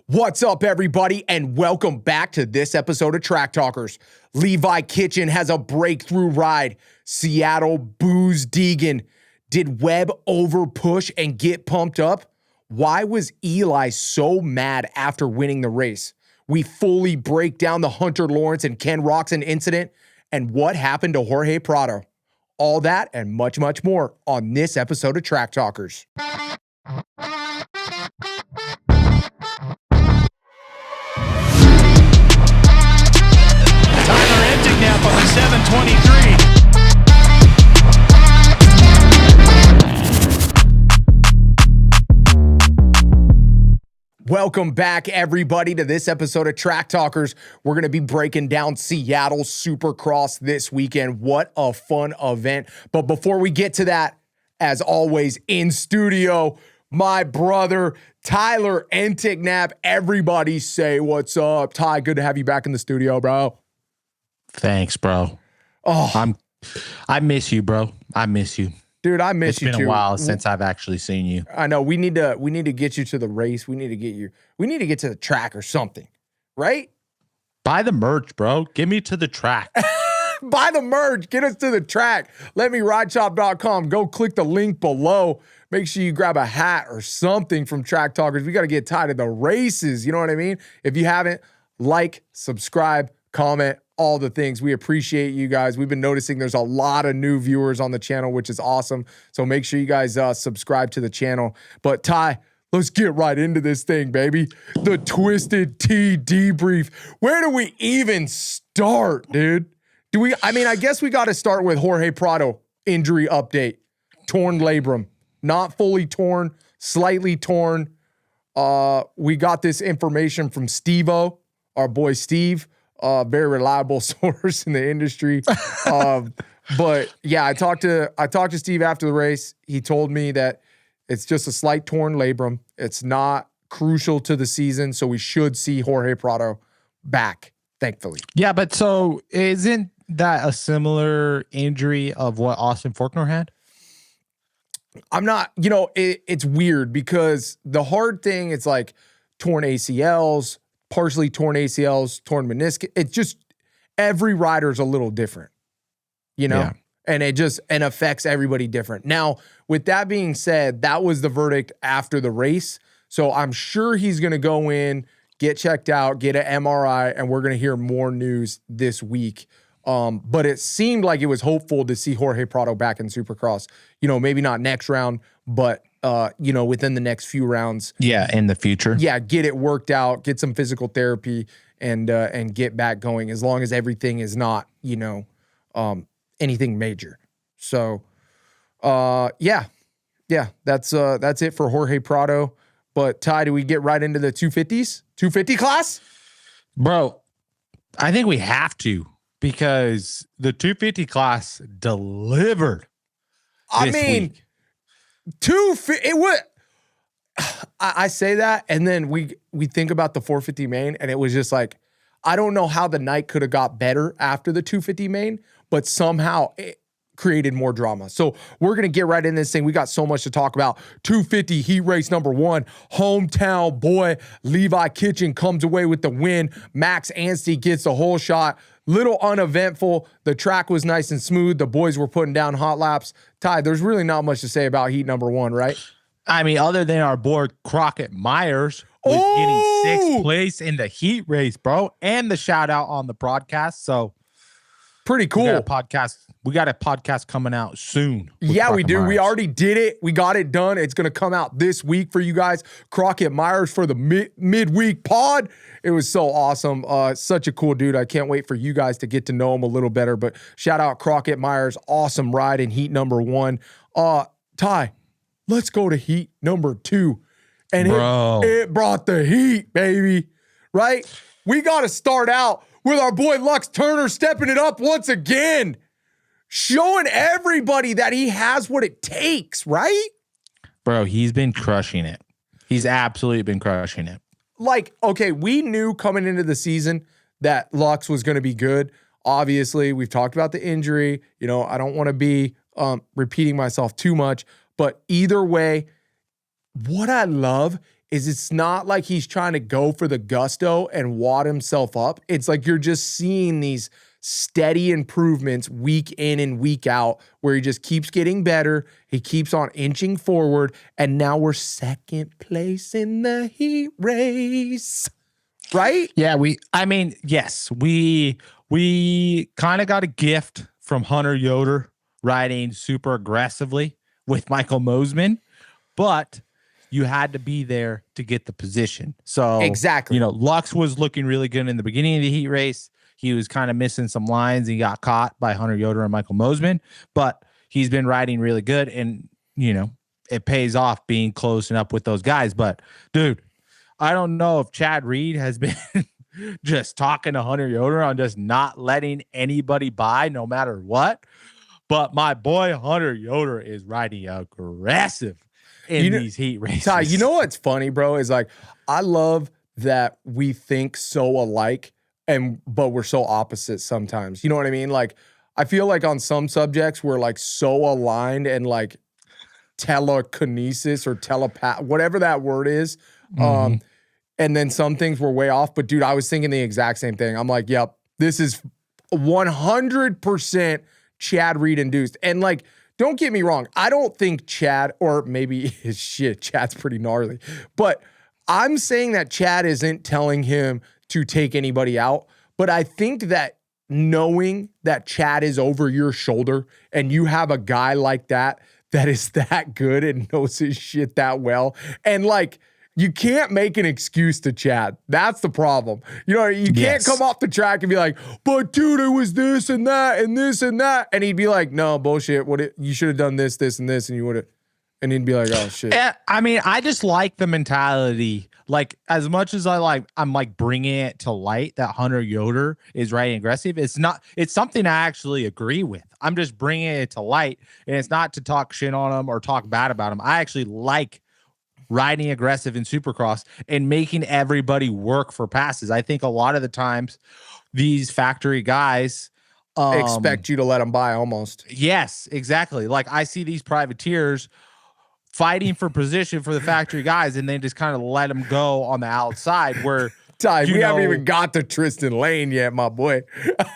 What's up, everybody, and welcome back to this episode of Track Talkers. Levi Kitchen has a breakthrough ride. Seattle boos Deegan. Did Webb overpush and get pumped up? Why was Eli so mad after winning the race? We fully break down the Hunter Lawrence and Ken Roczen incident and what happened to Jorge Prado. All that and much, much more on this episode of Track Talkers. Now from the 7:23. Welcome back, everybody, to this episode of Track Talkers. We're going to be breaking down Seattle Supercross this weekend. What a fun event. But before we get to that, as always, in studio, my brother, Tyler Entignap. Everybody say what's up. Ty, good to have you back in the studio, bro. Thanks, bro. Oh, I miss you, bro. I miss you. Dude, I miss you too. It's been a while since I've actually seen you. I know. We need to get you to the race. We need to get to the track or something, right? Buy the merch, bro. Get me to the track. Buy the merch. Get us to the track. LetMeRideShop.com. Go click the link below. Make sure you grab a hat or something from Track Talkers. We got to get tied to the races. You know what I mean? If you haven't, like, subscribe, comment, all the things. We appreciate you guys. We've been noticing there's a lot of new viewers on the channel, which is awesome. So make sure you guys subscribe to the channel. But Ty, let's get right into this thing, baby. The Twisted Tea debrief. Where do we even start, dude? I guess we got to start with Jorge Prado injury update. Torn labrum. Not fully torn, slightly torn. We got this information from Steve-O, our boy Steve. Very reliable source in the industry. But yeah, I talked to Steve after the race. He told me that it's just a slight torn labrum. It's not crucial to the season, so we should see Jorge Prado back, thankfully. Yeah, but so isn't that a similar injury of what Austin Faulkner had? I'm not, it's weird because the hard thing, it's like torn ACLs, partially torn ACLs, torn meniscus. It's just every rider's a little different, Yeah. and it just affects everybody different. Now, with that being said, that was the verdict after the race. So I'm sure he's going to go in, get checked out, get an MRI, and we're going to hear more news this week. But it seemed like it was hopeful to see Jorge Prado back in Supercross. Maybe not next round, but within the next few rounds. Yeah, in the future. Yeah, get it worked out, get some physical therapy, and get back going. As long as everything is not, anything major. So, yeah, that's it for Jorge Prado. But Ty, do we get right into the 250s, 250 class, Bro? I think we have to because the 250 class delivered. Week. I say that, and then we think about the 450 main, and it was just like, I don't know how the night could have got better after the 250 main, but somehow it created more drama. So we're going to get right in this thing. We got so much to talk about. 250 heat race number 1, hometown boy Levi Kitchen comes away with the win. Max Anstey gets the whole shot. Little uneventful. The track was nice and smooth. The boys were putting down hot laps. Ty, there's really not much to say about heat number 1, right? I mean, other than our boy Crockett Myers was getting 6th place in the heat race, bro, and the shout out on the broadcast. So pretty cool. We got a podcast coming out soon. Yeah, we do. Myers. We already did it. We got it done. It's going to come out this week for you guys. Crockett Myers for the midweek pod. It was so awesome. Such a cool dude. I can't wait for you guys to get to know him a little better. But shout out Crockett Myers. Awesome ride in heat number 1. Ty, let's go to heat number 2. And it brought the heat, baby. Right? We got to start out with our boy Lux Turner stepping it up once again. Showing everybody that he has what it takes, right? Bro, he's been crushing it. He's absolutely been crushing it. Like, okay, we knew coming into the season that Lux was going to be good. Obviously, we've talked about the injury. I don't want to be repeating myself too much, but either way, what I love is it's not like he's trying to go for the gusto and wad himself up. It's like you're just seeing these steady improvements week in and week out where he just keeps getting better. He keeps on inching forward. And now we're second place in the heat race. Right? Yeah, yes, we kind of got a gift from Hunter Yoder riding super aggressively with Michael Mosiman, but you had to be there to get the position. So exactly, Lux was looking really good in the beginning of the heat race. He was kind of missing some lines. He got caught by Hunter Yoder and Michael Mosiman, but he's been riding really good, and it pays off being closing up with those guys. But dude, I don't know if Chad Reed has been just talking to Hunter Yoder on just not letting anybody by no matter what. But my boy Hunter Yoder is riding aggressive in these heat races. Ty, you know what's funny, bro, is like I love that we think so alike but we're so opposite sometimes. You know what I mean? Like I feel like on some subjects we're like so aligned and like telekinesis or telepath, whatever that word is. And then some things were way off. But dude, I was thinking the exact same thing. I'm like, yep, this is 100% Chad Reed induced. And like, don't get me wrong. I don't think Chad, or maybe Chad's pretty gnarly. But I'm saying that Chad isn't telling him to take anybody out. But I think that knowing that Chad is over your shoulder and you have a guy like that is that good and knows his shit that well. And like, you can't make an excuse to Chad. That's the problem. You can't come off the track and be like, but dude, it was this and that and this and that. And he'd be like, no, bullshit. You should have done this, this, and this. And you would have. And he'd be like, oh, shit. Yeah, I mean, I just like the mentality. Like, as much as I'm like bringing it to light that Hunter Yoder is riding aggressive. It's something I actually agree with. I'm just bringing it to light. And it's not to talk shit on him or talk bad about him. I actually like riding aggressive in Supercross and making everybody work for passes. I think a lot of the times these factory guys expect you to let them by almost. Yes, exactly. Like I see these privateers fighting for position for the factory guys and they just kind of let them go on the outside where Ty, we haven't even got to Tristan Lane yet, my boy.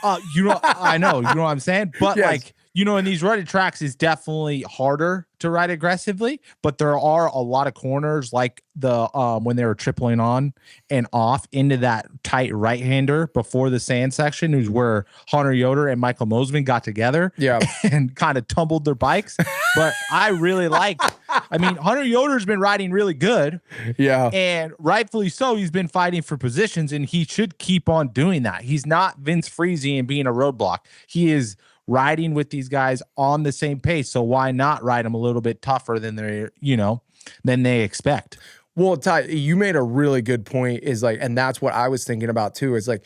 I know, you know what I'm saying? But yes. Like, in these rutted tracks is definitely harder to ride aggressively, but there are a lot of corners like the when they were tripling on and off into that tight right-hander before the sand section is where Hunter Yoder and Michael Mosiman got together and kind of tumbled their bikes. But I really Hunter Yoder's been riding really good. Yeah. And rightfully so, he's been fighting for positions and he should keep on doing that. He's not Vince Friese and being a roadblock. He is riding with these guys on the same pace. So why not ride them a little bit tougher than than they expect? Well, Ty, you made a really good point and that's what I was thinking about too, is like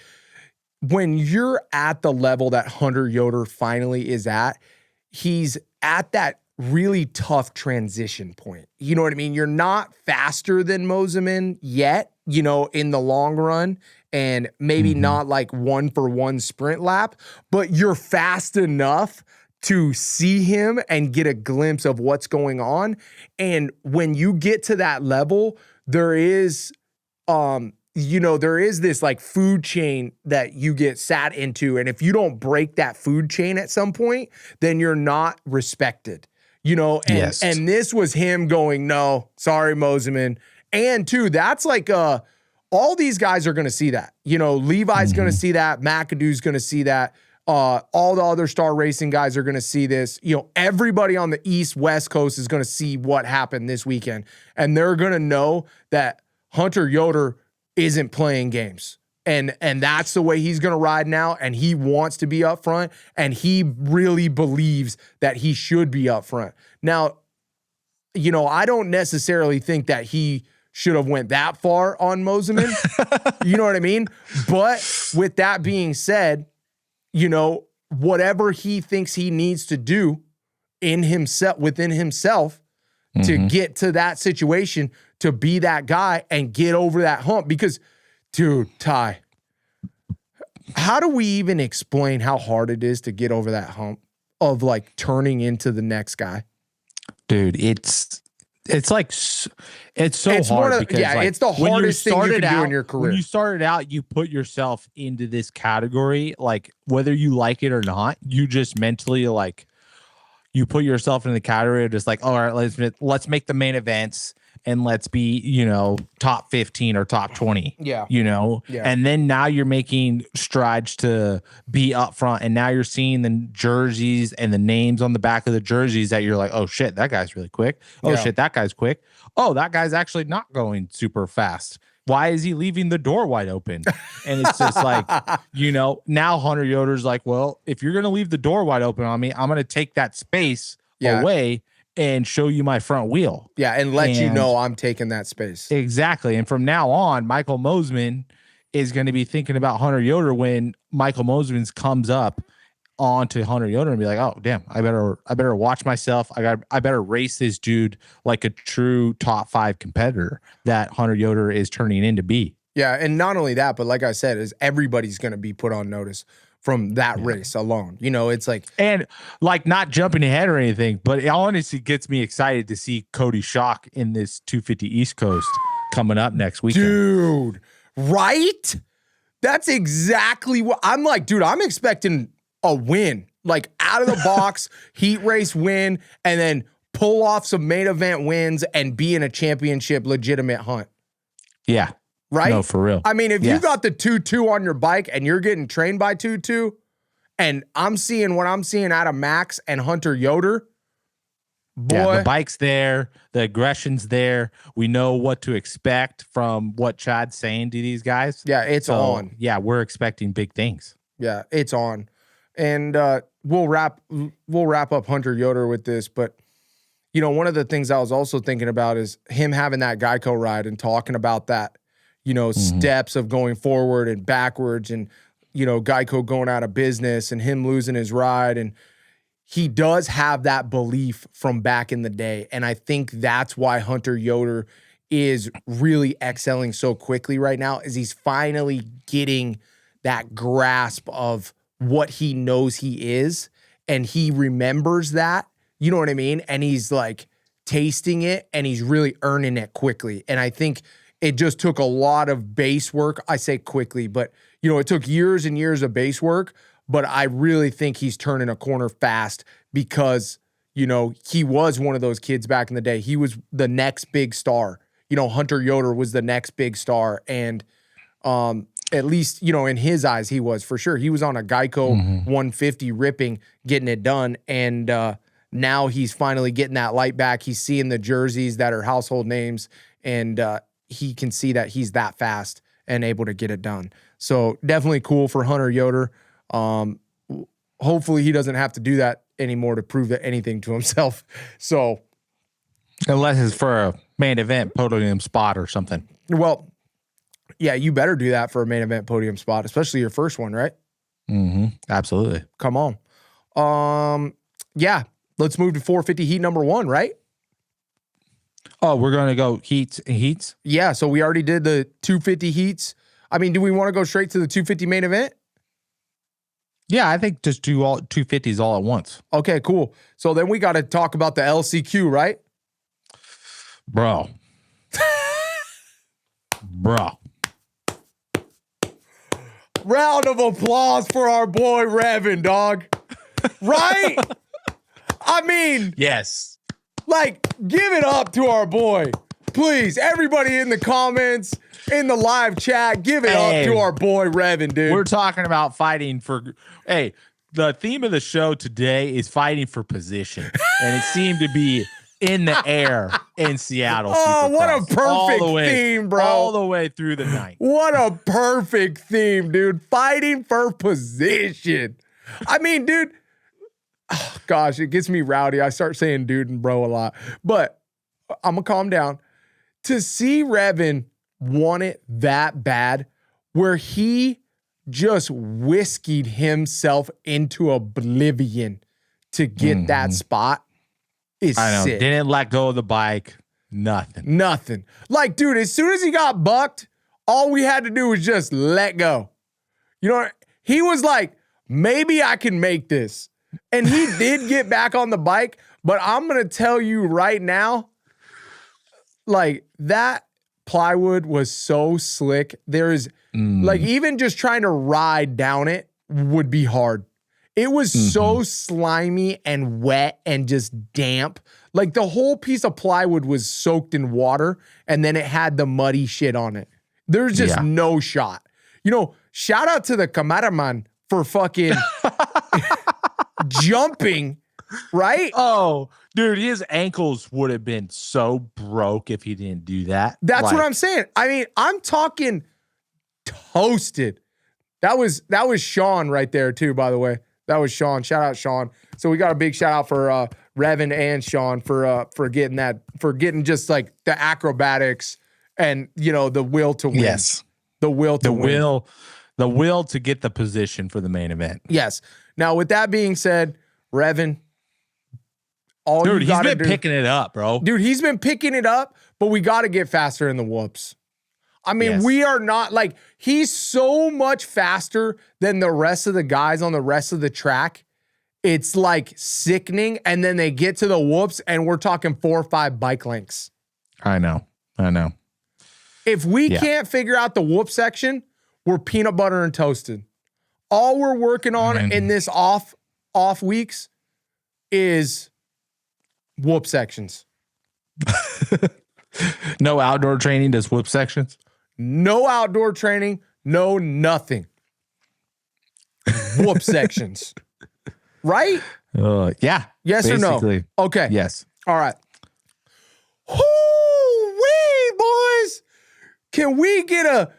when you're at the level that Hunter Yoder finally is at, he's at that really tough transition point. You know what I mean? You're not faster than Mosiman yet, in the long run. And maybe not like 1-for-1 sprint lap, but you're fast enough to see him and get a glimpse of what's going on. And when you get to that level, there is, there is this like food chain that you get sat into. And if you don't break that food chain at some point, then you're not respected, Yes. And this was him going, no, sorry, Mosiman. And two, that's like all these guys are going to see that. Levi's going to see that. McAdoo's going to see that. All the other Star Racing guys are going to see this. Everybody on the East, West Coast is going to see what happened this weekend. And they're going to know that Hunter Yoder isn't playing games. And that's the way he's going to ride now. And he wants to be up front. And he really believes that he should be up front. Now, I don't necessarily think that he should have went that far on Mosiman. You know what I mean? But with that being said, whatever he thinks he needs to do within himself to get to that situation, to be that guy and get over that hump. Because, dude, Ty, how do we even explain how hard it is to get over that hump of like turning into the next guy? Dude, it's it's like it's so hard because it's the hardest thing you can do in your career. When you started out, you put yourself into this category, like whether you like it or not, you just mentally like you put yourself in the category of just like, all right, let's make the main events and let's be, top 15 or top 20. Yeah. And then now you're making strides to be up front. And now you're seeing the jerseys and the names on the back of the jerseys that you're like, oh shit, that guy's really quick. Oh shit, that guy's quick. Oh, that guy's actually not going super fast. Why is he leaving the door wide open? And it's just like, now Hunter Yoder's like, well, if you're going to leave the door wide open on me, I'm going to take that space away and show you my front wheel. Yeah, and let you know I'm taking that space. Exactly. And from now on, Michael Mosiman is going to be thinking about Hunter Yoder when Michael Mosiman comes up onto Hunter Yoder and be like, oh, damn, I better watch myself. I better race this dude like a true top 5 competitor that Hunter Yoder is turning into be. Yeah, and not only that, but like I said, is everybody's going to be put on notice from that race alone. It's like, and like not jumping ahead or anything, but it honestly gets me excited to see Cody Schock in this 250 East Coast coming up next weekend. Dude, right? That's exactly what I'm like, dude. I'm expecting a win, like out of the box, heat race win, and then pull off some main event wins and be in a championship legitimate hunt. Yeah. Right? No, for real. I mean, if you got the 2-2 on your bike and you're getting trained by 2-2, and I'm seeing what I'm seeing out of Max and Hunter Yoder, boy. The bike's there. The aggression's there. We know what to expect from what Chad's saying to these guys. Yeah, it's on. Yeah, we're expecting big things. Yeah, it's on. And we'll wrap up Hunter Yoder with this, but one of the things I was also thinking about is him having that Geico ride and talking about that, steps of going forward and backwards and, Geico going out of business and him losing his ride. And he does have that belief from back in the day. And I think that's why Hunter Yoder is really excelling so quickly right now, is he's finally getting that grasp of what he knows he is. And he remembers that, you know what I mean? And he's like tasting it and he's really earning it quickly. And I think it just took a lot of base work. I say quickly, but it took years and years of base work, but I really think he's turning a corner fast because, he was one of those kids back in the day. He was the next big star. Hunter Yoder was the next big star. And at least, in his eyes, he was for sure. He was on a Geico 150 ripping, getting it done. And now he's finally getting that light back. He's seeing the jerseys that are household names, and he can see that he's that fast and able to get it done. So definitely cool for Hunter Yoder. Hopefully he doesn't have to do that anymore to prove anything to himself. So unless it's for a main event podium spot or something. Well, yeah, you better do that for a main event podium spot, especially your first one, right? Absolutely. Come on. Yeah, let's move to 450 heat number 1, right? Oh, we're going to go heats? Yeah, so we already did the 250 heats. I mean, do we want to go straight to the 250 main event? Yeah, I think just do all 250s all at once. Okay, cool. So then we got to talk about the LCQ, right? Bro. Round of applause for our boy Revin, dog. Right? I mean, yes. Like, give it up to our boy. Please, everybody in the comments, in the live chat, give it up to our boy Revin, dude. We're talking about fighting for... Hey, the theme of the show today is fighting for position. And it seemed to be in the air in Seattle. Oh, Supercross. what a perfect theme, bro. All the way through the night. What a perfect theme, dude. Fighting for position. I mean, dude... Oh, gosh, it gets me rowdy. I start saying dude and bro a lot. But I'm going to calm down. To see Revin want it that bad, where he just whiskeyed himself into oblivion to get that spot, is sick. Didn't let go of the bike. Nothing. Like, dude, as soon as he got bucked, all we had to do was just let go. You know, he was like, maybe I can make this. And he did get back on the bike, but I'm going to tell you right now, like that plywood was so slick. There is like even just trying to ride down it would be hard. It was so slimy and wet and just damp. Like the whole piece of plywood was soaked in water and then it had the muddy shit on it. There's just no shot. You know, shout out to the cameraman for fucking jumping, right? Oh, dude, his ankles would have been so broke if he didn't do that. That's what I'm saying. I mean, I'm talking toasted. That was Sean right there too, by the way. That was Sean. Shout out Sean. So we got a big shout out for Revin and Sean for getting just like the acrobatics and you know the will to win. Yes. The will to get the position for the main event. Yes. Now with that being said, Revin, dude, he's been picking it up, bro. Dude, he's been picking it up, but we got to get faster in the whoops. I mean, we are not like, he's so much faster than the rest of the guys on the rest of the track. It's like sickening. And then they get to the whoops and we're talking 4 or 5 bike lengths. I know. If we can't figure out the whoop section, we're peanut butter and toasted. All we're working on in this off weeks is whoop sections. No outdoor training, just whoop sections. No outdoor training, no nothing. Whoop sections. Right? Yeah. Yes basically. or no? Okay. Yes. All right. Whoo-wee, boys. Can we get a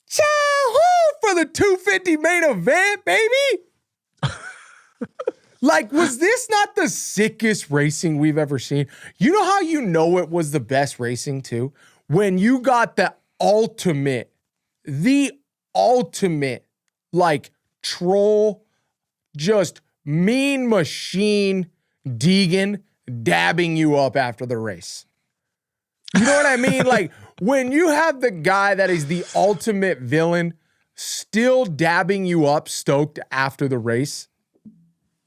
cha-hoo for the 250 main event, baby? Like, was this not the sickest racing we've ever seen? You know how you know it was the best racing too? When you got the ultimate, like, troll, just mean machine Deegan dabbing you up after the race. You know what I mean? Like, when you have the guy that is the ultimate villain still dabbing you up stoked after the race,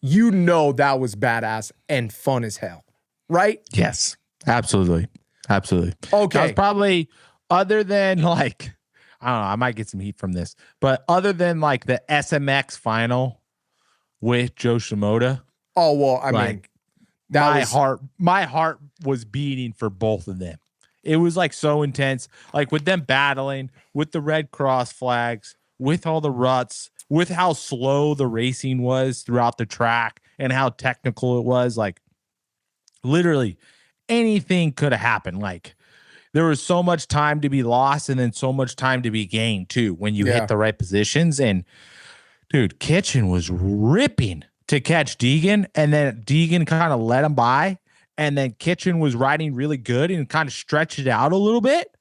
you know that was badass and fun as hell, right? Yes, absolutely. Okay. That was probably, other than like, I don't know, I might get some heat from this, but other than like the SMX final with Joe Shimoda. Oh, well, I mean, my heart was beating for both of them. It was like so intense, like with them battling, with the Red Cross flags, with all the ruts, with how slow the racing was throughout the track and how technical it was. Like literally anything could have happened. Like there was so much time to be lost and then so much time to be gained too when you hit the right positions. And dude, Kitchen was ripping to catch Deegan, and then Deegan kind of let him by, and then Kitchen was riding really good and kind of stretched it out a little bit.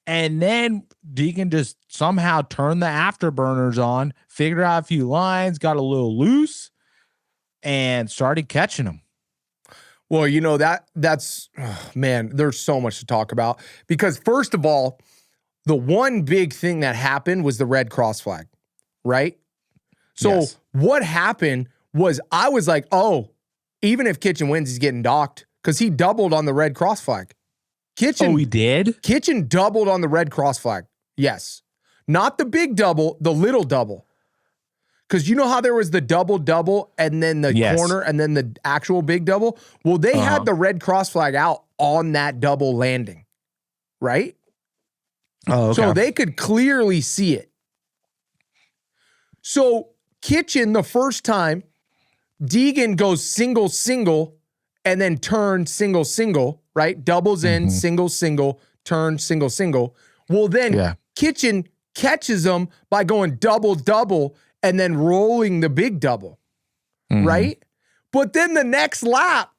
And then Deegan just somehow turned the afterburners on, figured out a few lines, got a little loose, and started catching them. Well, you know, that's man, there's so much to talk about. Because first of all, the one big thing that happened was the Red Cross flag, right? So what happened was I was like, oh, even if Kitchen wins, he's getting docked because he doubled on the Red Cross flag. Kitchen, he did? Kitchen doubled on the Red Cross flag. Yes. Not the big double, the little double. Because you know how there was the double and then the corner and then the actual big double? Well, they had the Red Cross flag out on that double landing, right? Oh, okay. So they could clearly see it. So Kitchen, the first time, Deegan goes single, and then turns single, right? Doubles in, single, turn, single. Well, then Kitchen catches them by going double, and then rolling the big double, right? But then the next lap,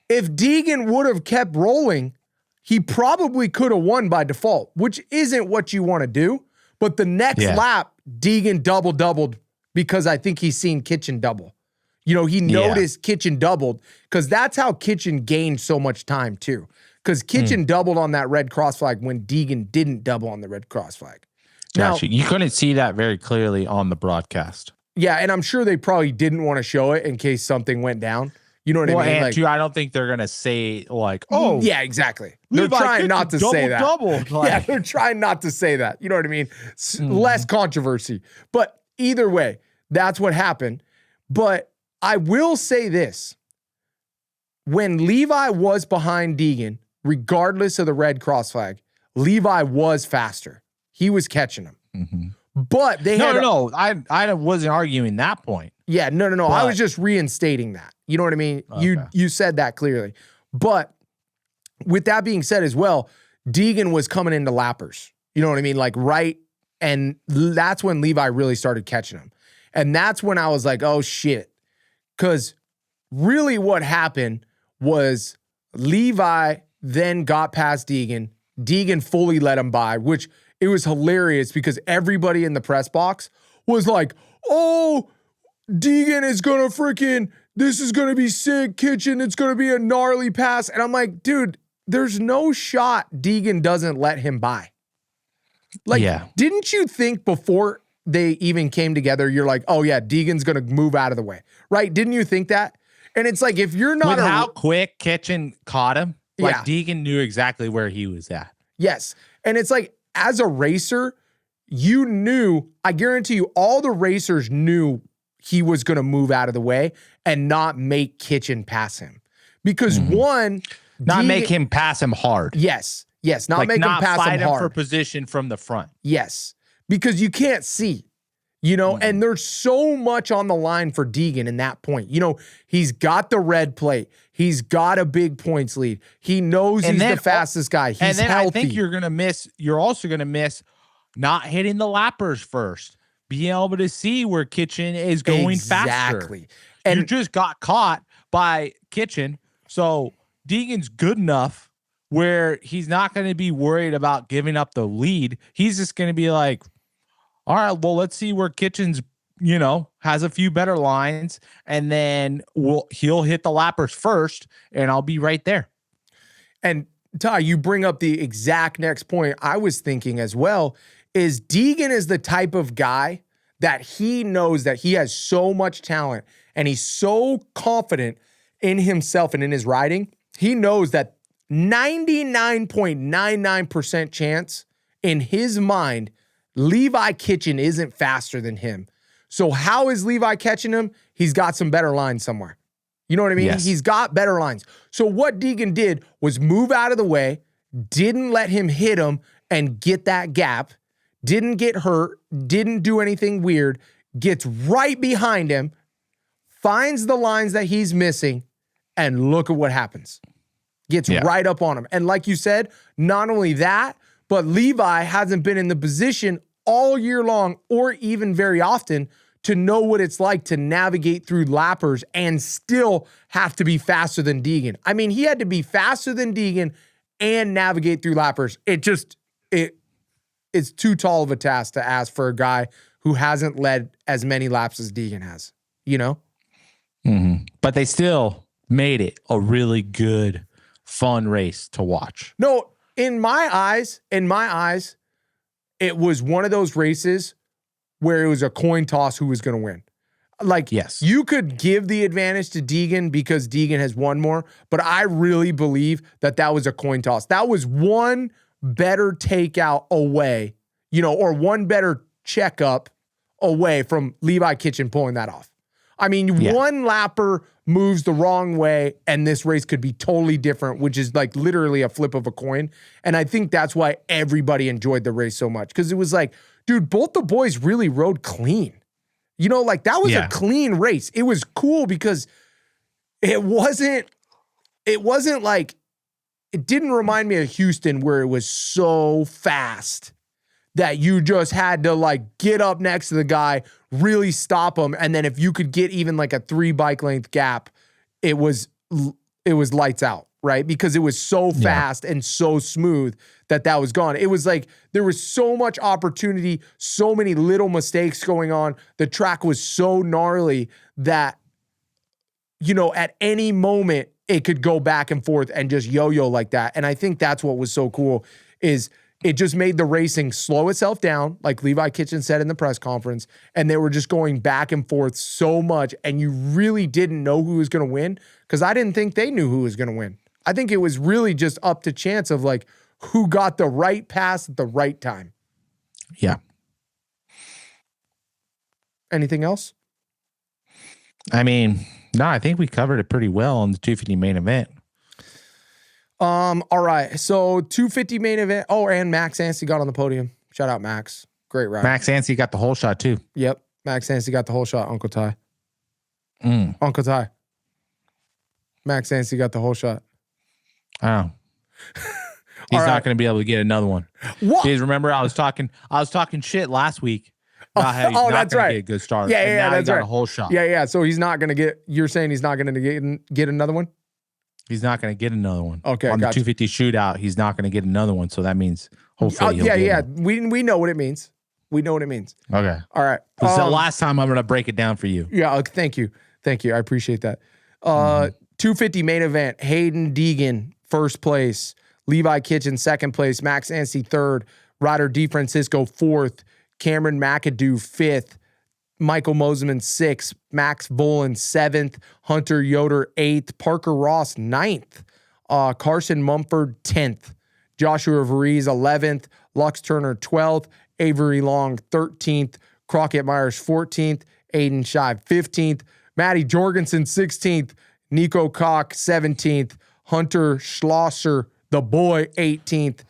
if Deegan would have kept rolling, he probably could have won by default, which isn't what you want to do. But the next lap, Deegan doubled because I think he's seen Kitchen double. You know, he noticed Kitchen doubled because that's how Kitchen gained so much time too. Because Kitchen doubled on that Red Cross flag when Deegan didn't double on the Red Cross flag. Gotcha. Now, you couldn't see that very clearly on the broadcast. Yeah, and I'm sure they probably didn't want to show it in case something went down. You know what I mean? And Like, too, I don't think they're gonna say like, "Oh, yeah, exactly. They're Levi trying gets not a to say that. double." Yeah, Like, they're trying not to say that. You know what I mean? Less controversy. But either way, that's what happened. But I will say this. When Levi was behind Deegan, regardless of the red cross flag, Levi was faster. He was catching him. But they had no. I wasn't arguing that point. Yeah, no. But, I was just reinstating that. You know what I mean? Okay. You said that clearly. But with that being said as well, Deegan was coming into lappers. You know what I mean? Like and that's when Levi really started catching him. And that's when I was like, oh shit. Because really what happened was Levi then got past Deegan. Deegan fully let him by, which it was hilarious because everybody in the press box was like, oh, Deegan is going to this is going to be sick, Kitchen. It's going to be a gnarly pass. And I'm like, dude, there's no shot Deegan doesn't let him by. Like, Didn't you think before they even came together, you're like, oh yeah, Deegan's going to move out of the way, right? Didn't you think that? And it's like, if you're not how quick Kitchen caught him, like Yeah. Deegan knew exactly where he was at. Yes. And it's like, as a racer, you knew, I guarantee you, all the racers knew he was going to move out of the way and not make Kitchen pass him. Because Not make him pass him hard. Yes. Not make him pass him hard. For position from the front. Yes. Because you can't see, and there's so much on the line for Deegan in that point. He's got the red plate. He's got a big points lead. He knows he's the fastest guy. He's healthy. I think you're also going to miss not hitting the lappers first. Being able to see where Kitchen is going faster. Exactly. And you just got caught by Kitchen. So Deegan's good enough where he's not going to be worried about giving up the lead. He's just going to be like, all right, well, let's see where Kitchen's, has a few better lines, and then he'll hit the lappers first, and I'll be right there. And Ty, you bring up the exact next point I was thinking as well, is Deegan is the type of guy that he knows that he has so much talent, and he's so confident in himself and in his riding. He knows that 99.99% chance in his mind, Levi Kitchen isn't faster than him. So how is Levi catching him? He's got some better lines somewhere. You know what I mean? Yes. He's got better lines. So what Deegan did was move out of the way, didn't let him hit him and get that gap, didn't get hurt, didn't do anything weird, gets right behind him, finds the lines that he's missing, and look at what happens. Gets right up on him. And like you said, not only that, but Levi hasn't been in the position all year long or even very often to know what it's like to navigate through lappers and still have to be faster than Deegan. I mean, he had to be faster than Deegan and navigate through lappers. It's too tall of a task to ask for a guy who hasn't led as many laps as Deegan has, But they still made it a really good, fun race to watch. No, in my eyes, it was one of those races where it was a coin toss who was going to win. Like, yes, you could give the advantage to Deegan because Deegan has won more, but I really believe that was a coin toss. That was one better takeout away, or one better checkup away from Levi Kitchen pulling that off. I mean, one lapper moves the wrong way and this race could be totally different, which is like literally a flip of a coin. And I think that's why everybody enjoyed the race so much, because it was like, dude, both the boys really rode clean. That was a clean race. It was cool because it didn't remind me of Houston where it was so fast that you just had to get up next to the guy, really stop him. And then if you could get even like a 3 bike length gap, it was lights out, right? Because it was so fast and so smooth that was gone. It was like there was so much opportunity, so many little mistakes going on. The track was so gnarly that, at any moment it could go back and forth and just yo-yo like that. And I think that's what was so cool is It just made the racing slow itself down, like Levi Kitchen said in the press conference, and they were just going back and forth so much, and you really didn't know who was going to win, because I didn't think they knew who was going to win. I think it was really just up to chance of like who got the right pass at the right time. Yeah. Anything else? I mean, no, I think we covered it pretty well on the 250 main event. All right. So 250 main event. Oh, and Max Anstey got on the podium. Shout out Max. Great ride. Max Anstey got the whole shot too. Yep. Max Anstey got the whole shot. Uncle Ty. Mm. Uncle Ty. Max Anstey got the whole shot. Oh. He's not going to be able to get another one. What? Because remember, I was talking shit last week about how he's not that's going right. to get a good start. Yeah, and now that's he got right. a whole shot. Yeah. So he's not going to get, you're saying he's not going to get another one? He's not going to get another one. Okay, on gotcha. the 250 shootout, he's not going to get another one. So that means hopefully he'll get one. We know what it means. We know what it means. Okay. All right. This is the last time I'm going to break it down for you. Yeah. Thank you. I appreciate that. 250 main event. Hayden Deegan, first place. Levi Kitchen, second place. Max Anstey, third. Ryder DeFrancisco, fourth. Cameron McAdoo, fifth. Michael Mosiman, sixth. Max Volan, seventh. Hunter Yoder, eighth. Parker Ross, ninth. Carson Mumford, 10th. Joshua Varese, 11th. Lux Turner, 12th. Avery Long, 13th. Crockett Myers, 14th. Aiden Shive, 15th. Matty Jorgensen, 16th. Nico Koch, 17th. Hunter Schlosser, the boy, 18th.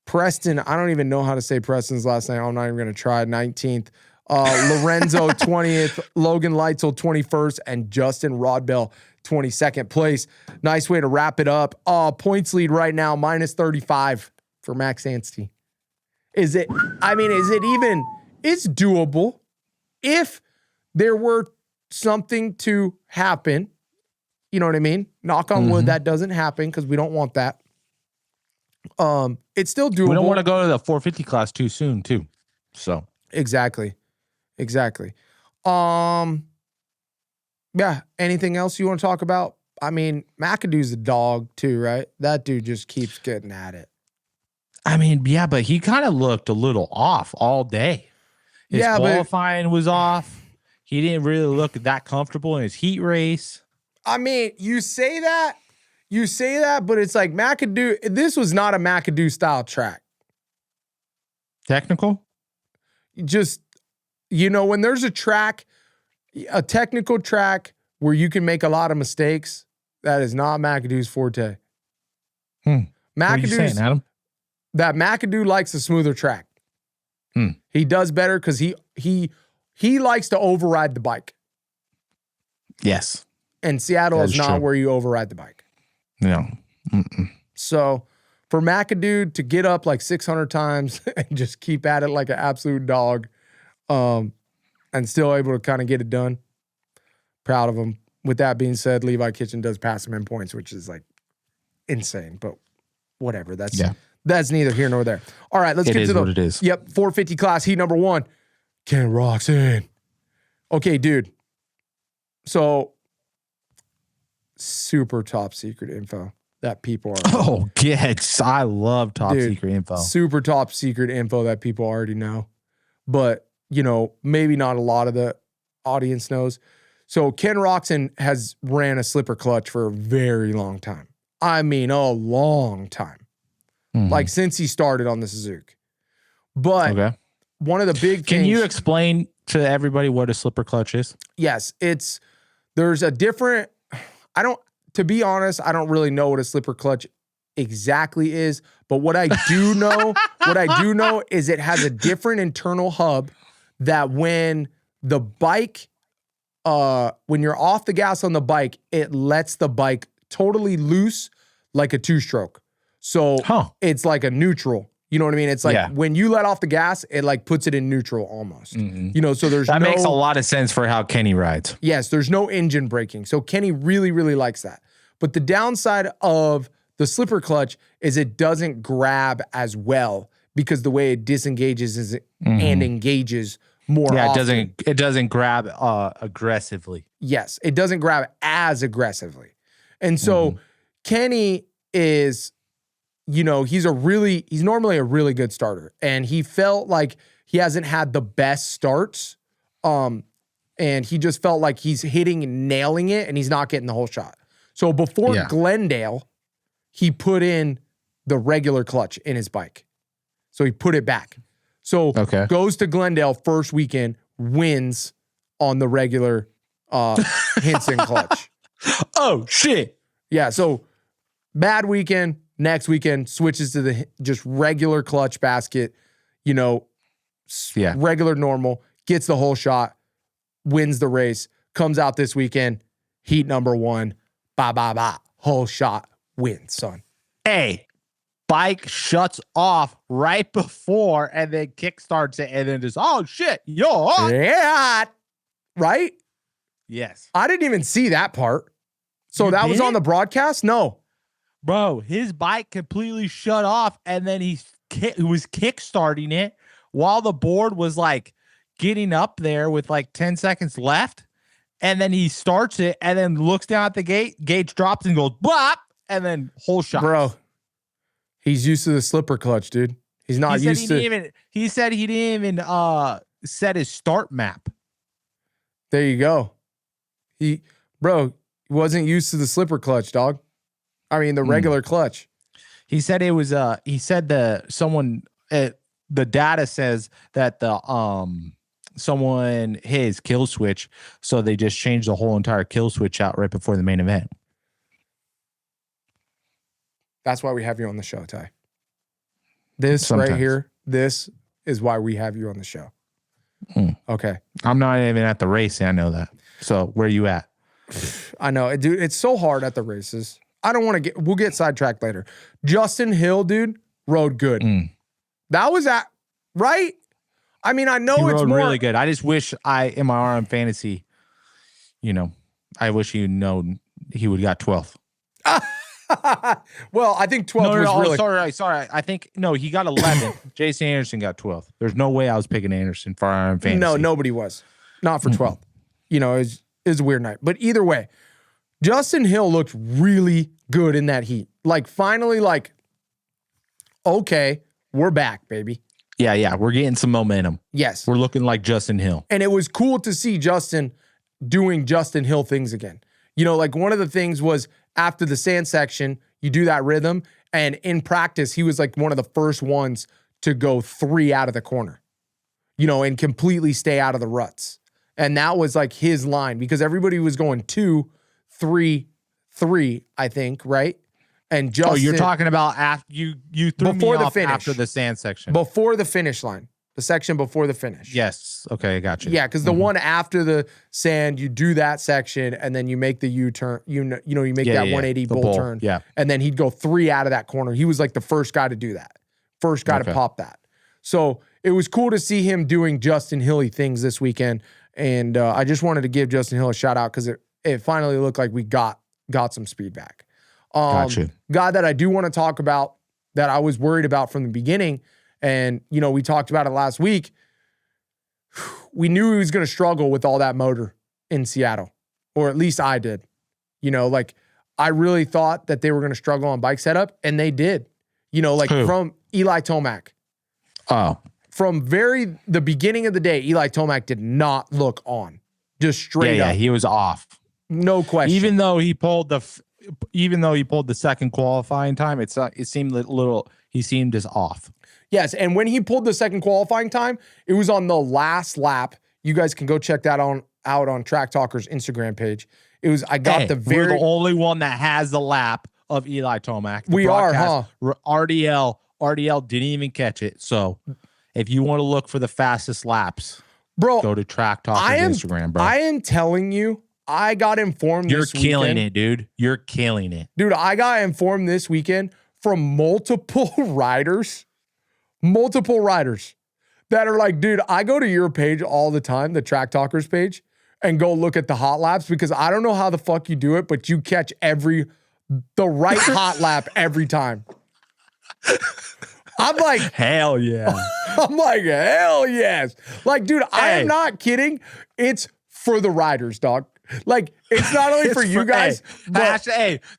Preston, I don't even know how to say Preston's last name. I'm not even going to try. 19th. Lorenzo, 20th. Logan Leitzel, 21st. And Justin Rodbell, 22nd place. Nice way to wrap it up. Points lead right now, minus 35 for Max Anstey. Is it even, it's doable if there were something to happen. You know what I mean? Knock on wood, that doesn't happen because we don't want that. It's still doable. We don't want to go to the 450 class too soon, too. So exactly. Yeah. Anything else you want to talk about? I mean, McAdoo's a dog too, right? That dude just keeps getting at it. I mean, yeah, but he kind of looked a little off all day. His qualifying was off. He didn't really look that comfortable in his heat race. I mean, you say that, but it's like McAdoo. This was not a McAdoo style track. Technical? Just, when there's a technical track where you can make a lot of mistakes, that is not McAdoo's forte. What are you saying, Adam? That McAdoo likes a smoother track. He does better because he likes to override the bike. Yes. And Seattle is not true. where you override the bike. No. So for McAdoo to get up like 600 times and just keep at it like an absolute dog, and still able to kind of get it done, proud of him. With that being said, Levi Kitchen does pass him in points, which is like insane, but whatever. That's neither here nor there. All right, let's get to what it is. Yep, 450 class, heat number 1. Ken Roczen. Okay, dude. So super top secret info that people are. Oh, yes. I love top secret info. Super top secret info that people already know. But, maybe not a lot of the audience knows. So Ken Roczen has ran a slipper clutch for a very long time. I mean, a long time. Like since he started on the Suzuki. But one of the big things. Can you explain to everybody what a slipper clutch is? Yes, there's a different, to be honest, I don't really know what a slipper clutch exactly is, but what I do know, is it has a different internal hub that when the bike, when you're off the gas on the bike, it lets the bike totally loose like a 2-stroke. So it's like a neutral. You know what I mean? It's like when you let off the gas, it like puts it in neutral almost. So that makes a lot of sense for how Kenny rides. Yes, there's no engine braking. So Kenny really, really likes that. But the downside of the slipper clutch is it doesn't grab as well because the way it disengages and engages more often. It doesn't grab aggressively. Yes, it doesn't grab as aggressively. And so Kenny is, he's normally a really good starter. And he felt like he hasn't had the best starts. And he just felt like he's hitting and nailing it and he's not getting the whole shot. So before Glendale, he put in the regular clutch in his bike. So he put it back. So goes to Glendale first weekend, wins on the regular Hinson clutch. Oh, shit. Yeah, so bad weekend, next weekend, switches to the just regular clutch basket, regular normal, gets the whole shot, wins the race, comes out this weekend, heat number 1, whole shot, wins, son. Hey, bike shuts off right before and then kickstarts it and then just, oh, shit, yeah, right? Yes. I didn't even see that part. So that was on the broadcast? No. Bro, his bike completely shut off and then he was kickstarting it while the board was like getting up there with like 10 seconds left. And then he starts it and then looks down at the gauge drops and goes bop, and then whole shot. Bro, he's used to the slipper clutch, dude. He's not used to. He said he didn't even set his start map. There you go. He wasn't used to the slipper clutch, dog. I mean, the regular clutch. He said it was the data says that someone hit his kill switch, so they just changed the whole entire kill switch out right before the main event. That's why we have you on the show, Ty. This right here, this is why we have you on the show. Okay. I'm not even at the race, I know that. So where are you at? I know, dude. It's so hard at the races. I don't want to we'll get sidetracked later. Justin Hill, dude, rode good. That was right? I mean, I know he it's rode more really good. I just wish in my RM fantasy, I wish he would have got 12th. Well, I think 12th was really... Sorry. I think, no, he got 11th. Jason Anderson got 12th. There's no way I was picking Anderson for RM fantasy. No, nobody was. Not for 12th. It was a weird night. But either way, Justin Hill looked really good in that heat. Like, finally, okay, we're back, baby. Yeah, we're getting some momentum. Yes. We're looking like Justin Hill. And it was cool to see Justin doing Justin Hill things again. One of the things was after the sand section, you do that rhythm, and in practice, he was like one of the first ones to go 3 out of the corner, and completely stay out of the ruts. And that was like his line because everybody was going 2, 3, 3, I think, right? And Justin, you're talking about after you threw me off after the sand section. Before the finish line. The section before the finish. Yes. Okay, I got you. Yeah, because the one after the sand, you do that section and then you make the U-turn. You make that 180 bull turn. Yeah. And then he'd go 3 out of that corner. He was like the first guy to do that. First guy to pop that. So it was cool to see him doing Justin Hilly things this weekend. And I just wanted to give Justin Hill a shout out because it finally looked like we got some speed back. Gotcha. Guy that I do want to talk about that I was worried about from the beginning, and we talked about it last week. We knew he was going to struggle with all that motor in Seattle, or at least I did. I really thought that they were going to struggle on bike setup, and they did. Who? From Eli Tomac. Oh. From the beginning of the day, Eli Tomac did not look on. Just straight up. Yeah, he was off. No question. Even though he pulled the second qualifying time, it seemed a little. He seemed just off. Yes, and when he pulled the second qualifying time, it was on the last lap. You guys can go check that out on Track Talker's Instagram page. It was. We're the only one that has the lap of Eli Tomac. We are, huh? RDL didn't even catch it. So if you want to look for the fastest laps, bro, go to Track Talker's Instagram, bro. I am telling you. I got informed You're this weekend. killing it, dude. You're killing it. Dude, I got informed this weekend from multiple riders that are like, dude, I go to your page all the time, the Track Talkers page, and go look at the hot laps because I don't know how the fuck you do it, but you catch the right hot lap every time. I'm like, hell yeah. I'm like, hell yes. Like, dude, I am not kidding. It's for the riders, dog. Like, it's not only for you guys, but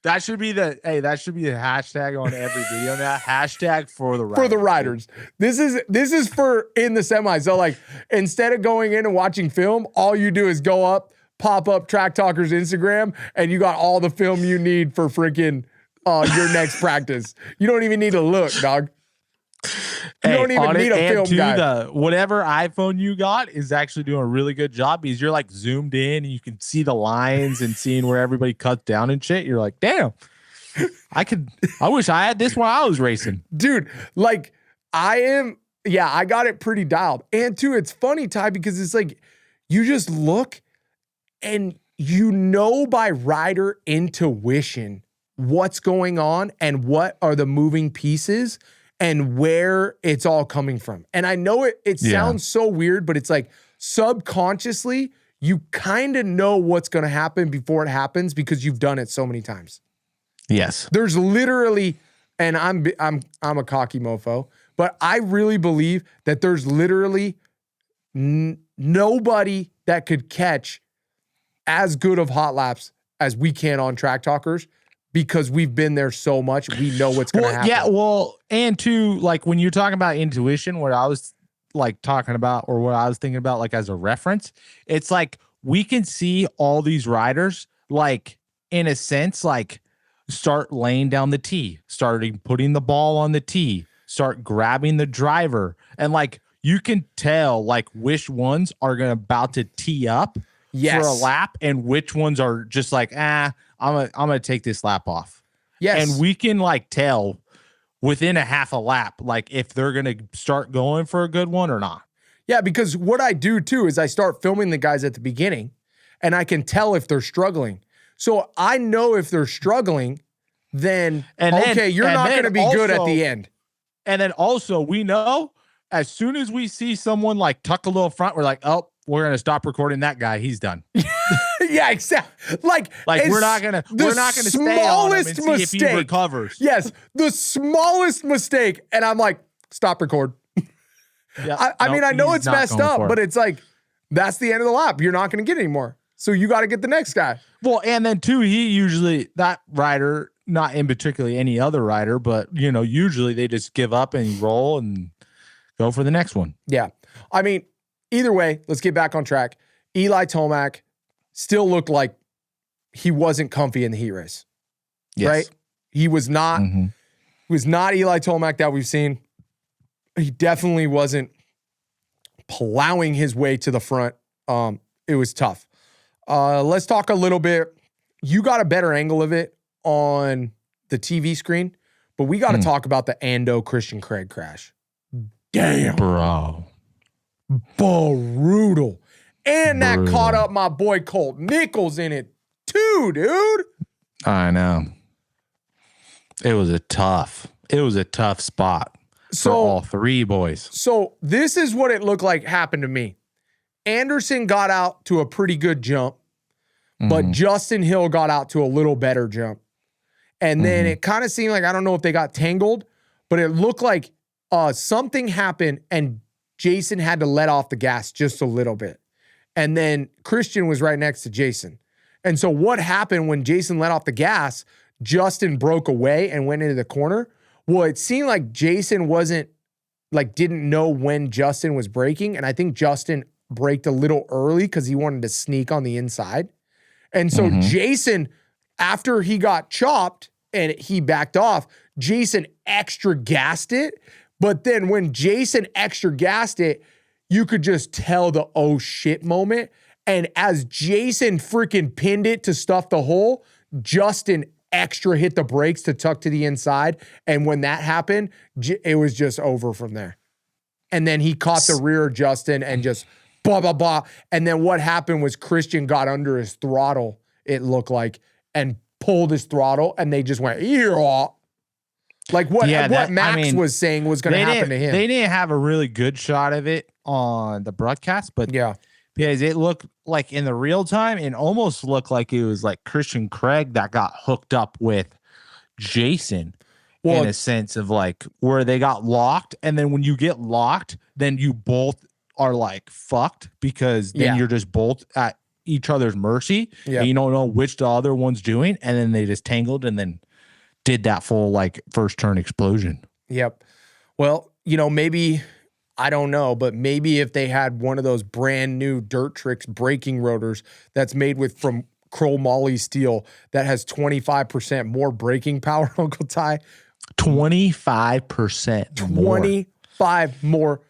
that should be the hashtag on every video now. Hashtag for the riders. for the riders. This is for in the semis. So like, instead of going in and watching film, all you do is go up, pop up Track Talker's Instagram, and you got all the film you need for freaking your next practice. You don't even need to look, dog. You don't even need a film guy. Whatever iPhone you got is actually doing a really good job because you're like zoomed in and you can see the lines and seeing where everybody cuts down and shit. You're like, damn, I wish I had this while I was racing. Dude, like I got it pretty dialed. And too, it's funny, Ty, because it's like you just look and you know by rider intuition what's going on and what are the moving pieces and where it's all coming from. And I know it sounds so weird, but it's like subconsciously, you kind of know what's going to happen before it happens because you've done it so many times. Yes. There's literally, and I'm a cocky mofo, but I really believe that there's literally nobody that could catch as good of hot laps as we can on Track Talkers. Because we've been there so much, we know what's going to happen. Yeah, well, and too, like when you're talking about intuition, what I was like talking about or what I was thinking about like as a reference, it's like we can see all these riders like in a sense like start laying down the tee, starting putting the ball on the tee, start grabbing the driver, and like you can tell like which ones are about to tee up for a lap and which ones are just like, I'm gonna take this lap off. Yes. And we can like tell within a half a lap, like if they're gonna start going for a good one or not. Yeah, because what I do too is I start filming the guys at the beginning and I can tell if they're struggling. So I know if they're struggling, then you're not gonna be good at the end. And then also we know as soon as we see someone like tuck a little front, we're like, oh, we're gonna stop recording that guy. He's done. Yeah, exactly. Like we're not gonna stay on him and see if he recovers. Yes, the smallest mistake, and I'm like, stop record. Yeah, I mean, I know it's messed up, but it's like that's the end of the lap. You're not gonna get any more, so you got to get the next guy. Well, and then too, he usually that rider, not in particularly any other rider, but usually they just give up and roll and go for the next one. Yeah, I mean. Either way, let's get back on track. Eli Tomac still looked like he wasn't comfy in the heat race. Yes. Right? He was not Eli Tomac that we've seen. He definitely wasn't plowing his way to the front. It was tough. Let's talk a little bit. You got a better angle of it on the TV screen, but we got to talk about the Ando Christian Craig crash. Damn. Bro. Brutal. And that caught up my boy Colt Nichols in it too, dude. I know. It was a tough spot for all three boys. So this is what it looked like happened to me. Anderson got out to a pretty good jump, but Justin Hill got out to a little better jump. And then it kind of seemed like, I don't know if they got tangled, but it looked like something happened and Jason had to let off the gas just a little bit. And then Christian was right next to Jason. And so what happened when Jason let off the gas, Justin broke away and went into the corner. Well, it seemed like Jason didn't know when Justin was braking. And I think Justin braked a little early because he wanted to sneak on the inside. And so Jason, after he got chopped and he backed off, Jason extra gassed it. But then when Jason extra gassed it, you could just tell the oh shit moment. And as Jason freaking pinned it to stuff the hole, Justin extra hit the brakes to tuck to the inside. And when that happened, it was just over from there. And then he caught the rear of Justin and just blah, blah, blah. And then what happened was Christian got under his throttle, it looked like, and pulled his throttle. And they just went, eeyaw. Like what Max was saying was going to happen to him. They didn't have a really good shot of it on the broadcast, but because it looked like in the real time, it almost looked like it was like Christian Craig that got hooked up with Jason in a sense of like where they got locked. And then when you get locked, then you both are like fucked because then you're just both at each other's mercy, Yeah. and you don't know which the other one's doing, and then they just tangled and then did that full like first turn explosion. Yep. Well, you know, maybe, I don't know, but maybe if they had one of those brand new Dirt Tricks braking rotors that's made from chromoly steel that has 25% more braking power, Uncle Ty. 25% 25 more.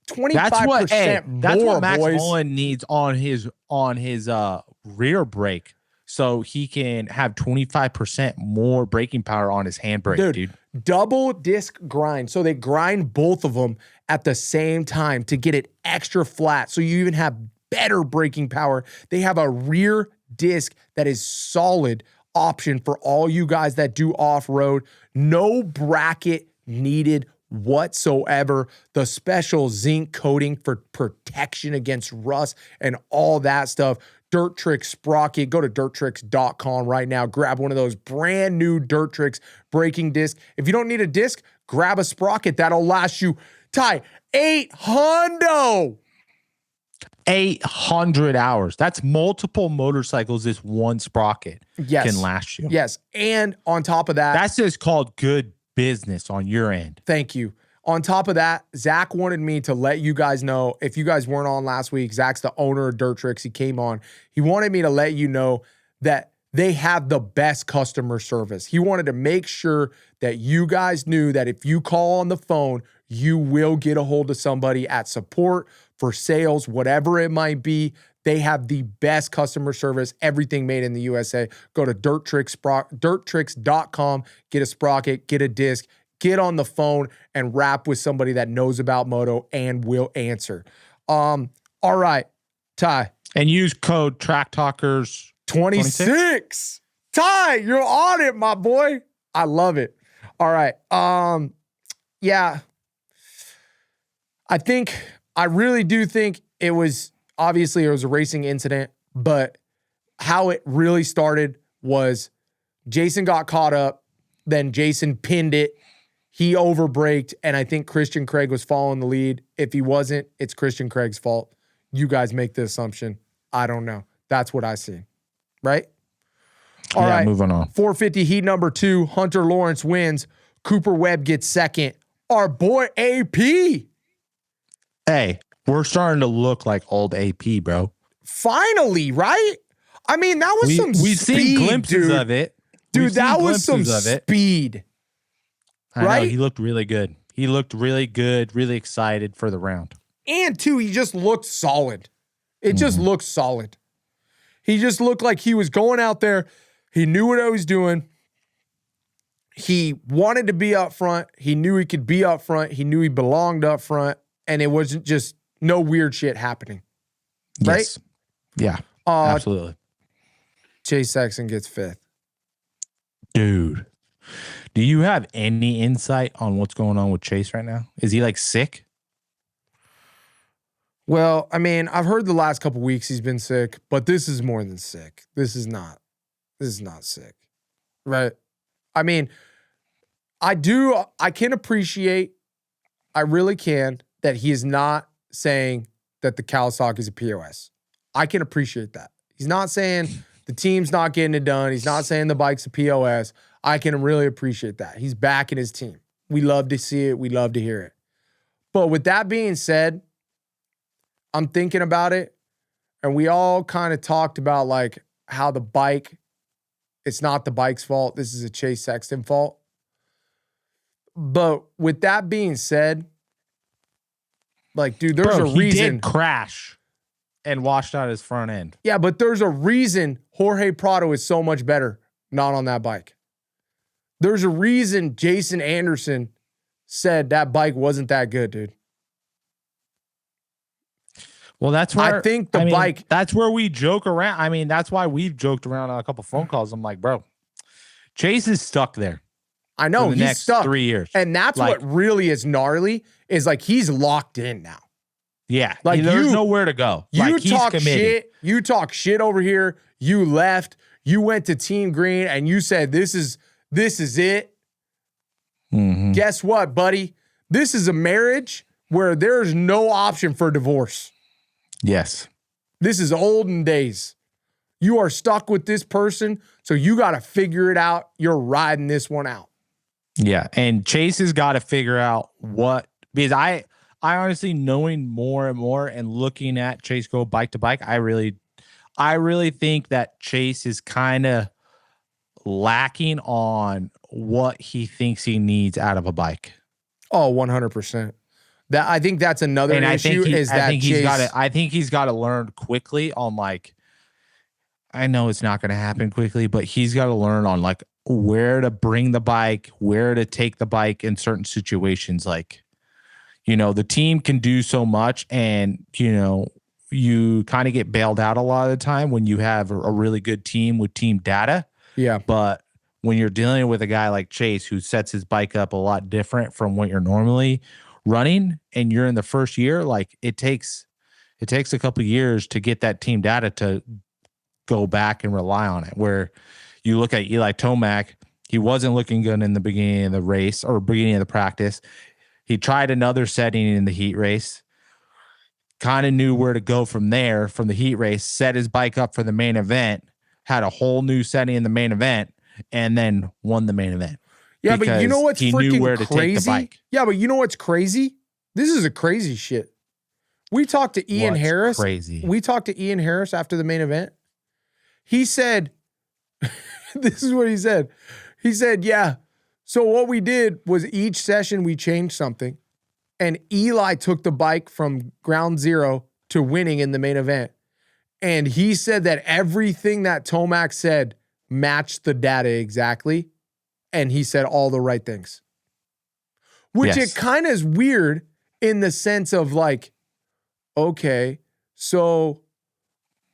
25% that's more, what Max boys. Mullen needs on his rear brake, so he can have 25% more braking power on his handbrake, dude. Double disc grind. So they grind both of them at the same time to get it extra flat. So you even have better braking power. They have a rear disc that is solid option for all you guys that do off-road. No bracket needed whatsoever. The special zinc coating for protection against rust and all that stuff. Dirt Tricks sprocket. Go to dirttricks.com right now. Grab one of those brand new Dirt Tricks braking discs. If you don't need a disc, grab a sprocket. That'll last you, Ty, 800 hours. That's multiple motorcycles. This one sprocket can last you. Yes. And on top of that, that's just called good business on your end. Thank you. On top of that, Zach wanted me to let you guys know, if you guys weren't on last week, Zach's the owner of Dirt Tricks. He came on. He wanted me to let you know that they have the best customer service. He wanted to make sure that you guys knew that if you call on the phone, you will get a hold of somebody at support, for sales, whatever it might be. They have the best customer service, everything made in the USA. Go to dirttricks.com, get a sprocket, get a disc, get on the phone and rap with somebody that knows about moto and will answer. All right, Ty. And use code TrackTalkers 26. Ty, you're on it, my boy. I love it. All right. Yeah. I really do think it was a racing incident, but how it really started was Jason got caught up, then Jason pinned it. He overbraked, and I think Christian Craig was following the lead. If he wasn't, it's Christian Craig's fault. You guys make the assumption. I don't know. That's what I see. Right? All right. Moving on. 450 heat number 2. Hunter Lawrence wins. Cooper Webb gets second. Our boy AP. Hey, we're starting to look like old AP, bro. Finally, right? I mean, that was some we've speed, seen glimpses of it. Dude, that was some speed. I know, he looked really good. He looked really good, really excited for the round. And, too, he just looked solid. It just looked solid. He just looked like he was going out there. He knew what I was doing. He wanted to be up front. He knew he could be up front. He knew he belonged up front. And it wasn't just no weird shit happening. Right? Yes. Yeah, absolutely. Chase Sexton gets 5th. Dude, do you have any insight on what's going on with Chase right now? Is he like sick? Well, I mean, I've heard the last couple weeks he's been sick, but this is more than sick. This is not sick. Right? I mean, I can appreciate, I really can, that he is not saying that the Kawasaki is a POS. I can appreciate that. He's not saying the team's not getting it done. He's not saying the bike's a POS. I can really appreciate that. He's backing his team. We love to see it. We love to hear it. But with that being said, I'm thinking about it, and we all kind of talked about like how the bike, it's not the bike's fault. This is a Chase Sexton fault. But with that being said, like, dude, there's a reason. He did crash and washed out his front end. Yeah, but there's a reason Jorge Prado is so much better not on that bike. There's a reason Jason Anderson said that bike wasn't that good, dude. Well, that's where I think the bike. That's where we joke around. I mean, that's why we've joked around on a couple phone calls. I'm like, bro, Chase is stuck there. I know he's next stuck 3 years, and that's like, what really is gnarly. Is like he's locked in now. Yeah, like there's nowhere to go. You like, talk he's committed. shit. You talk shit over here. You left. You went to Team Green, and you said this is it. Mm-hmm. Guess what, buddy? This is a marriage where there's no option for divorce. Yes. This is olden days. You are stuck with this person, so you got to figure it out. You're riding this one out. Yeah, and Chase has got to figure out because I honestly, knowing more and more and looking at Chase go bike to bike, I really think that Chase is kind of lacking on what he thinks he needs out of a bike. Oh, 100%. I think that's another issue. I think he's got to learn quickly on, like, I know it's not going to happen quickly, but he's got to learn on, like, where to bring the bike, where to take the bike in certain situations. Like, the team can do so much, and, you kind of get bailed out a lot of the time when you have a really good team with team data. Yeah. But when you're dealing with a guy like Chase, who sets his bike up a lot different from what you're normally running, and you're in the first year, like, it takes a couple of years to get that team data to go back and rely on it. Where you look at Eli Tomac, he wasn't looking good in the beginning of the race or beginning of the practice. He tried another setting in the heat race, kind of knew where to go from there, from the heat race, set his bike up for the main event, had a whole new setting in the main event, and then won the main event. Yeah, but you know what's he freaking knew where to crazy? take the bike. Yeah, but you know what's crazy? This is a crazy shit. We talked to Ian Harris. Crazy. We talked to Ian Harris after the main event. He said, this is what he said. He said, yeah, so what we did was each session we changed something, and Eli took the bike from ground zero to winning in the main event. And he said that everything that Tomac said matched the data exactly. And he said all the right things. Which Yes. it kind of is weird in the sense of, like, okay, so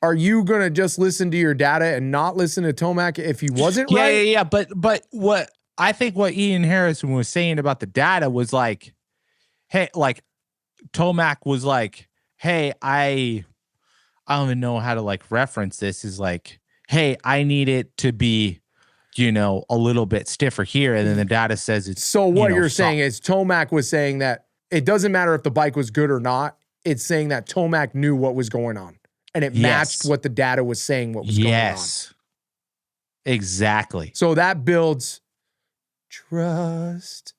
are you going to just listen to your data and not listen to Tomac if he wasn't right? Yeah. But what I think what Ian Harrison was saying about the data was like, hey, like, Tomac was like, hey, I don't even know how to, like, reference this, is like, hey, I need it to be, a little bit stiffer here. And then the data says it's So what you're soft. saying is Tomac was saying that it doesn't matter if the bike was good or not. It's saying that Tomac knew what was going on, and it matched what the data was saying what was going on. Yes, exactly. So that builds trust.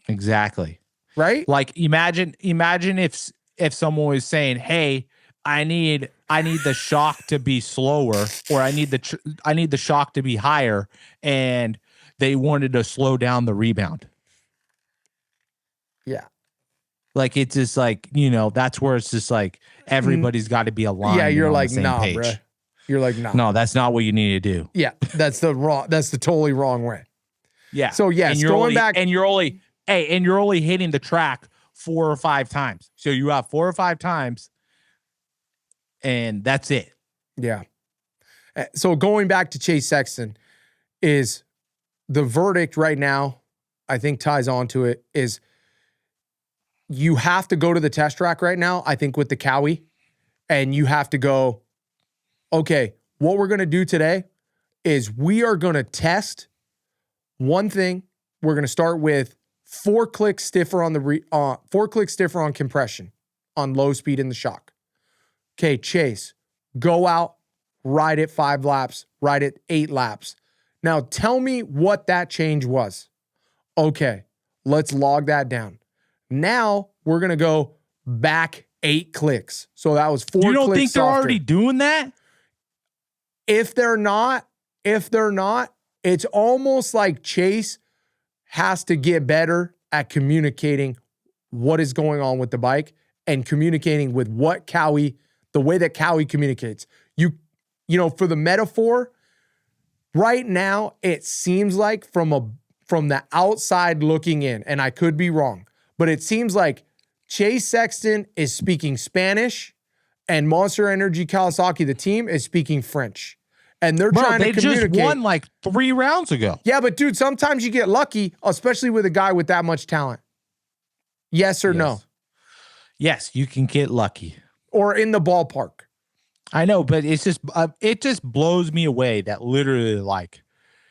Exactly. Right? Like, imagine if someone was saying, hey, I need the shock to be slower, or I need the shock to be higher, and they wanted to slow down the rebound. Yeah. Like, it's just like, that's where it's just like everybody's got to be aligned. Yeah, you're on like, the same nah, page. bruh. You're like, nah. No, that's not what you need to do. Yeah, that's the totally wrong way. Yeah. So yes, and you're going only, back, and you're only hitting the track 4 or 5 times. So you have 4 or 5 times, and that's it. yeah. So going back to Chase Sexton, is the verdict right now, I think ties on to it, is you have to go to the test track right now, I think, with the Cowie, and you have to go, okay, what we're going to do today is we are going to test one thing. We're going to start with 4 clicks stiffer on 4 clicks stiffer on compression on low speed in the shock. Okay, Chase, go out, ride it 5 laps, ride it 8 laps. Now tell me what that change was. Okay, let's log that down. Now we're going to go back 8 clicks. So that was 4 clicks. You don't think they're softer. already doing that? If they're not, it's almost like Chase has to get better at communicating what is going on with the bike and communicating with what Cowie, the way that Cowie communicates. You know, for the metaphor, right now, it seems like from the outside looking in, and I could be wrong, but it seems like Chase Sexton is speaking Spanish and Monster Energy Kawasaki, the team, is speaking French. And they're trying to communicate. They just won like 3 rounds ago. Yeah, but dude, sometimes you get lucky, especially with a guy with that much talent. Yes or no? Yes, you can get lucky. Or in the ballpark. I know, but it's just it just blows me away that literally, like,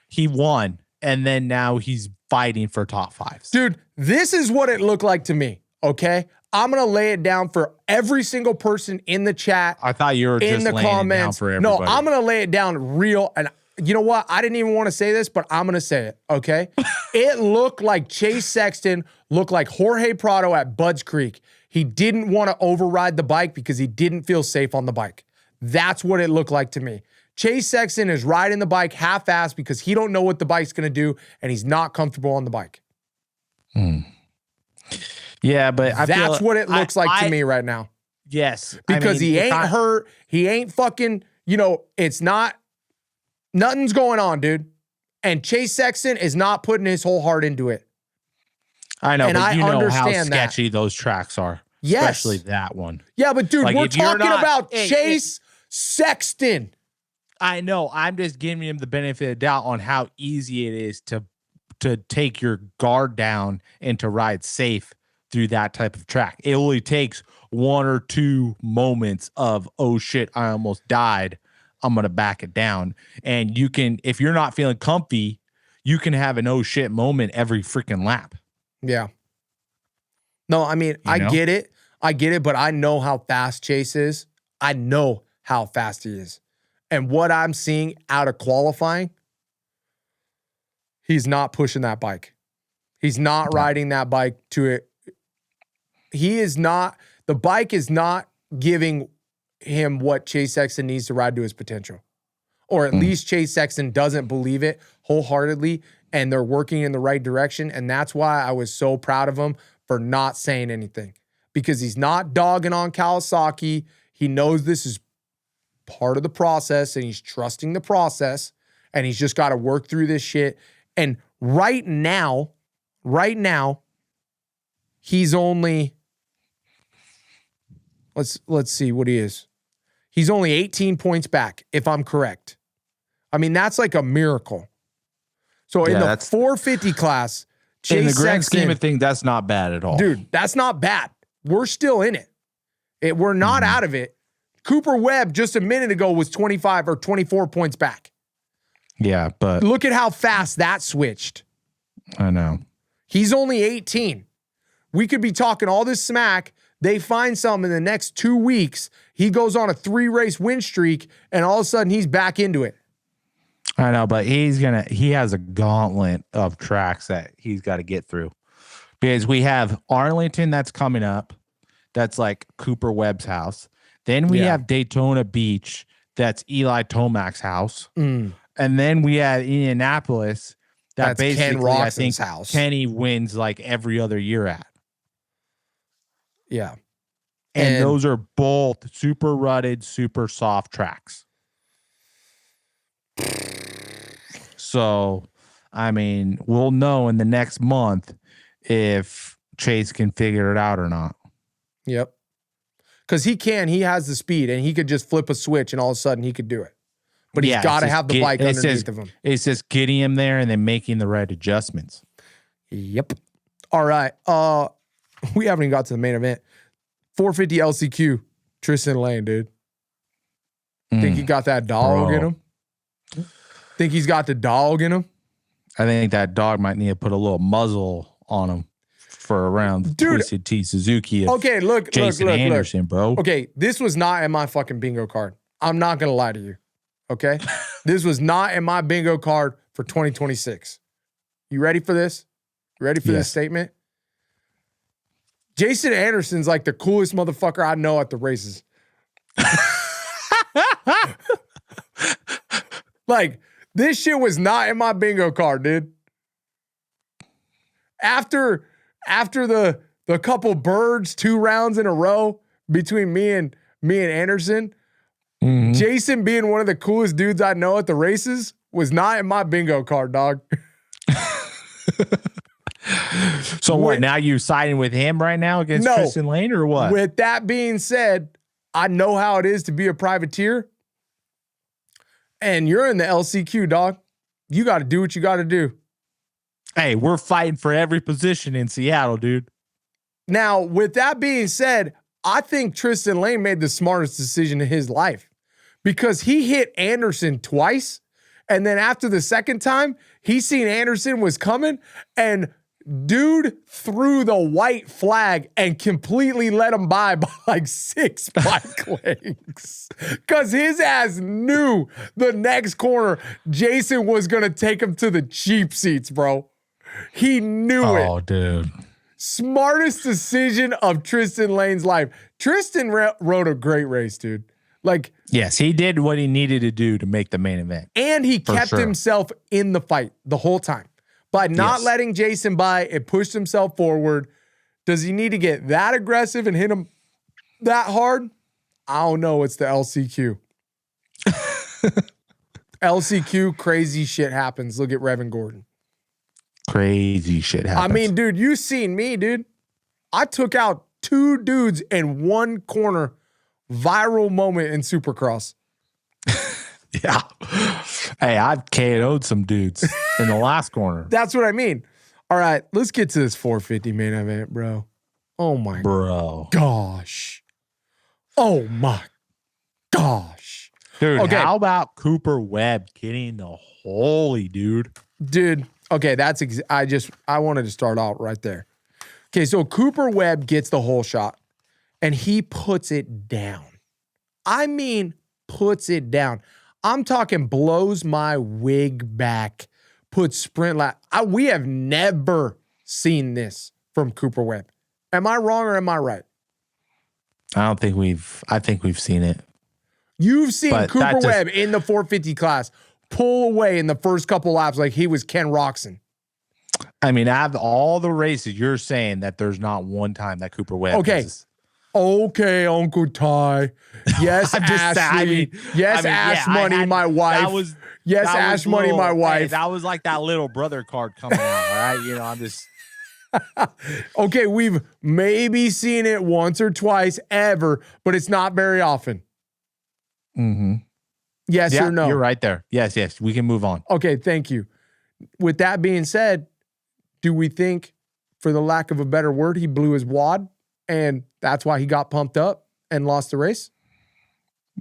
he won and then now he's fighting for top 5s. Dude, this is what it looked like to me, okay? I'm going to lay it down for every single person in the chat. I thought you were in just the laying comments. it down for everybody. No, I'm going to lay it down real. And you know what? I didn't even want to say this, but I'm going to say it, okay? It looked like Chase Sexton looked like Jorge Prado at Budds Creek. He didn't want to override the bike because he didn't feel safe on the bike. That's what it looked like to me. Chase Sexton is riding the bike half-assed because he don't know what the bike's going to do, and he's not comfortable on the bike. Yeah, but that's what it looks like to me right now. Yes. Because he ain't hurt. He ain't fucking, it's not, nothing's going on, dude. And Chase Sexton is not putting his whole heart into it. I know, and but you know how understand that. sketchy those tracks are. Yes. Especially that one. Yeah, but dude, Like, we're if you're talking not- about hey, Chase Sexton. I know. I'm just giving him the benefit of the doubt on how easy it is to take your guard down and to ride safe through that type of track. It only takes one or two moments of, oh shit, I almost died. I'm going to back it down. And you can, if you're not feeling comfy, you can have an oh shit moment every freaking lap. Yeah. No, I mean, I get it. But I know how fast Chase is. I know how fast he is. And what I'm seeing out of qualifying, he's not pushing that bike. He's not riding that bike to it. He is not, the bike is not giving him what Chase Sexton needs to ride to his potential. Or at least Chase Sexton doesn't believe it wholeheartedly, and they're working in the right direction. And that's why I was so proud of him for not saying anything. Because he's not dogging on Kawasaki. He knows this is part of the process, and he's trusting the process, and he's just got to work through this shit. And right now, he's only, let's see what he is. He's only 18 points back, if I'm correct. I mean, that's like a miracle. So in the 450 class, Chase in the grand Sexton, scheme of things, that's not bad at all. dude, that's not bad. We're still in it. We're not out of it. Cooper Webb just a minute ago was 25 or 24 points back. Yeah, but Look at how fast that switched. I know. He's only 18. We could be talking all this smack. They find something in the next 2 weeks. He goes on a 3-race win streak, and all of a sudden he's back into it. I know, but he has a gauntlet of tracks that he's got to get through. Because we have Arlington that's coming up. That's like Cooper Webb's house. Then we have Daytona Beach. That's Eli Tomac's house. And then we have Indianapolis. That's basically, Ken Roczen's house. Kenny wins like every other year at. Yeah. And those are both super rutted, super soft tracks. So, I mean, we'll know in the next month if Chase can figure it out or not. Yep. Because he has the speed, and he could just flip a switch, and all of a sudden he could do it. But he's got to have the bike underneath of him. It's just getting him there and then making the right adjustments. Yep. All right. We haven't even got to the main event. 450 LCQ, Tristan Lane, dude. Think he got that dog in him? Think he's got the dog in him? I think that dog might need to put a little muzzle on him for around the Twisted T Suzuki. Okay, look, Jason Anderson, bro. Okay, this was not in my fucking bingo card. I'm not going to lie to you. Okay? This was not in my bingo card for 2026. You ready for this? You ready for this statement? Jason Anderson's like the coolest motherfucker I know at the races. Like, this shit was not in my bingo card, dude. After the couple birds 2 rounds in a row between me and Anderson, Jason being one of the coolest dudes I know at the races was not in my bingo card, dog. So what? Now you siding with him right now against Tristan Lane or what? With that being said, I know how it is to be a privateer. And you're in the LCQ, dog. You got to do what you got to do. Hey, we're fighting for every position in Seattle, dude. Now, with that being said, I think Tristan Lane made the smartest decision in his life because he hit Anderson twice. And then after the second time, he seen Anderson was coming and Dude threw the white flag and completely let him by like 6 bike lengths. Because his ass knew the next corner, Jason was going to take him to the cheap seats, bro. He knew it. Oh, dude. Smartest decision of Tristan Lane's life. Tristan rode a great race, dude. Like, yes, he did what he needed to do to make the main event. And he kept himself in the fight the whole time. By not letting Jason by, it pushed himself forward. Does he need to get that aggressive and hit him that hard? I don't know. It's the LCQ. LCQ, crazy shit happens. Look at Revin Gordon. Crazy shit happens. I mean, dude, you seen me, dude. I took out 2 dudes in one corner. Viral moment in Supercross. Yeah. Hey, I've KO'd some dudes in the last corner. That's what I mean. All right, let's get to this 450 main event, bro. Oh my gosh. Oh my gosh. Dude, okay. How about Cooper Webb getting the holy, dude? Dude, okay, I wanted to start out right there. Okay, so Cooper Webb gets the whole shot and he puts it down. I mean, puts it down. I'm talking blows my wig back, puts sprint lap. We have never seen this from Cooper Webb. Am I wrong or am I right? I think we've seen it. You've seen Cooper Webb in the 450 class pull away in the first couple laps like he was Ken Roczen. I mean, out of all the races, you're saying that there's not one time that Cooper Webb Okay, Uncle Ty. Yes, Ashley. Ash Money, my wife. Ash Money, my wife. Hey, that was like that little brother card coming out, all right? You know, I'm just... Okay, we've maybe seen it once or twice ever, but it's not very often. Mm-hmm. Yes or no? You're right there. Yes. We can move on. Okay, thank you. With that being said, do we think, for the lack of a better word, he blew his wad? And that's why he got pumped up and lost the race?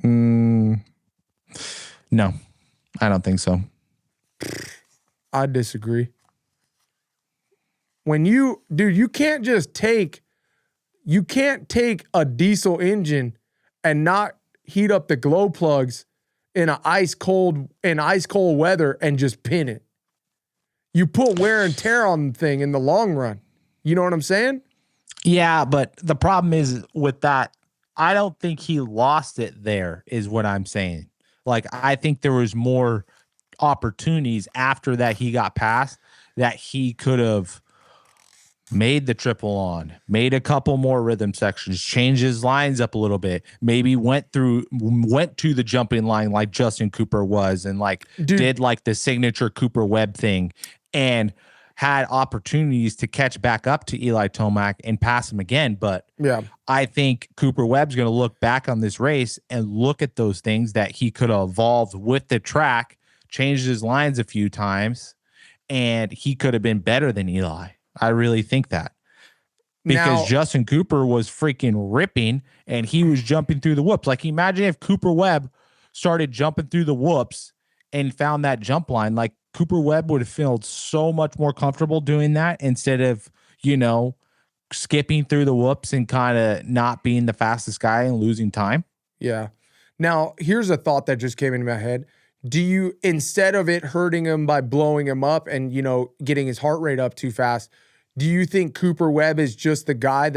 No, I don't think so. I disagree. You can't take a diesel engine and not heat up the glow plugs in ice cold weather and just pin it. You put wear and tear on the thing in the long run. You know what I'm saying? Yeah, but the problem is with that, I don't think he lost it there, is what I'm saying. Like, I think there was more opportunities after that he got past that he could have made the triple on, made a couple more rhythm sections, changed his lines up a little bit, maybe went to the jumping line like Justin Cooper was and did like the signature Cooper Webb thing and had opportunities to catch back up to Eli Tomac and pass him again. But yeah, I think Cooper Webb's going to look back on this race and look at those things that he could have evolved with the track, changed his lines a few times, and he could have been better than Eli. I really think that. Because Justin Cooper was freaking ripping and he was jumping through the whoops. Like, imagine if Cooper Webb started jumping through the whoops and found that jump line. Like, Cooper Webb would have felt so much more comfortable doing that instead of, skipping through the whoops and kind of not being the fastest guy and losing time. Yeah. Now, here's a thought that just came into my head. Do you, instead of it hurting him by blowing him up and, getting his heart rate up too fast, do you think Cooper Webb is just the guy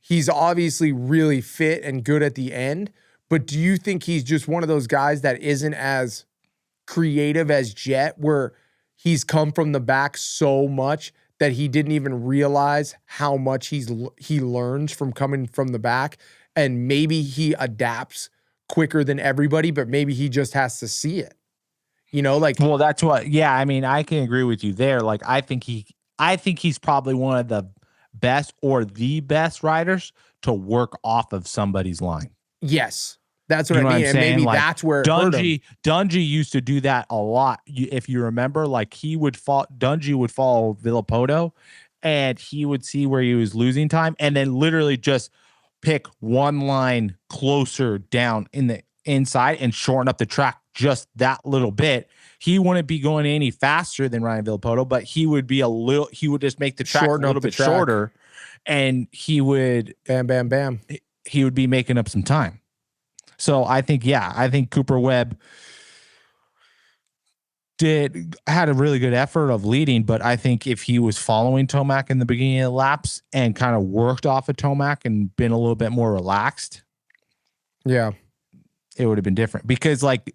he's obviously really fit and good at the end, but do you think he's just one of those guys that isn't as creative as Jet, where he's come from the back so much that he didn't even realize how much he learns from coming from the back, and maybe he adapts quicker than everybody, but maybe he just has to see it. Well, that's what. Yeah, I mean, I can agree with you there. Like, I think he's probably one of the best or the best riders to work off of somebody's line. Yes. That's what I mean. And maybe that's where Dungey used to do that a lot. If you remember, Dungey would follow Villapoto and he would see where he was losing time and then literally just pick one line closer down in the inside and shorten up the track just that little bit, he wouldn't be going any faster than Ryan Villapoto, but he would just make the track Shorten a up little the bit track. shorter, and he would bam. He would be making up some time. So I think Cooper Webb had a really good effort of leading, but I think if he was following Tomac in the beginning of the laps and kind of worked off of Tomac and been a little bit more relaxed, yeah, it would have been different. Because like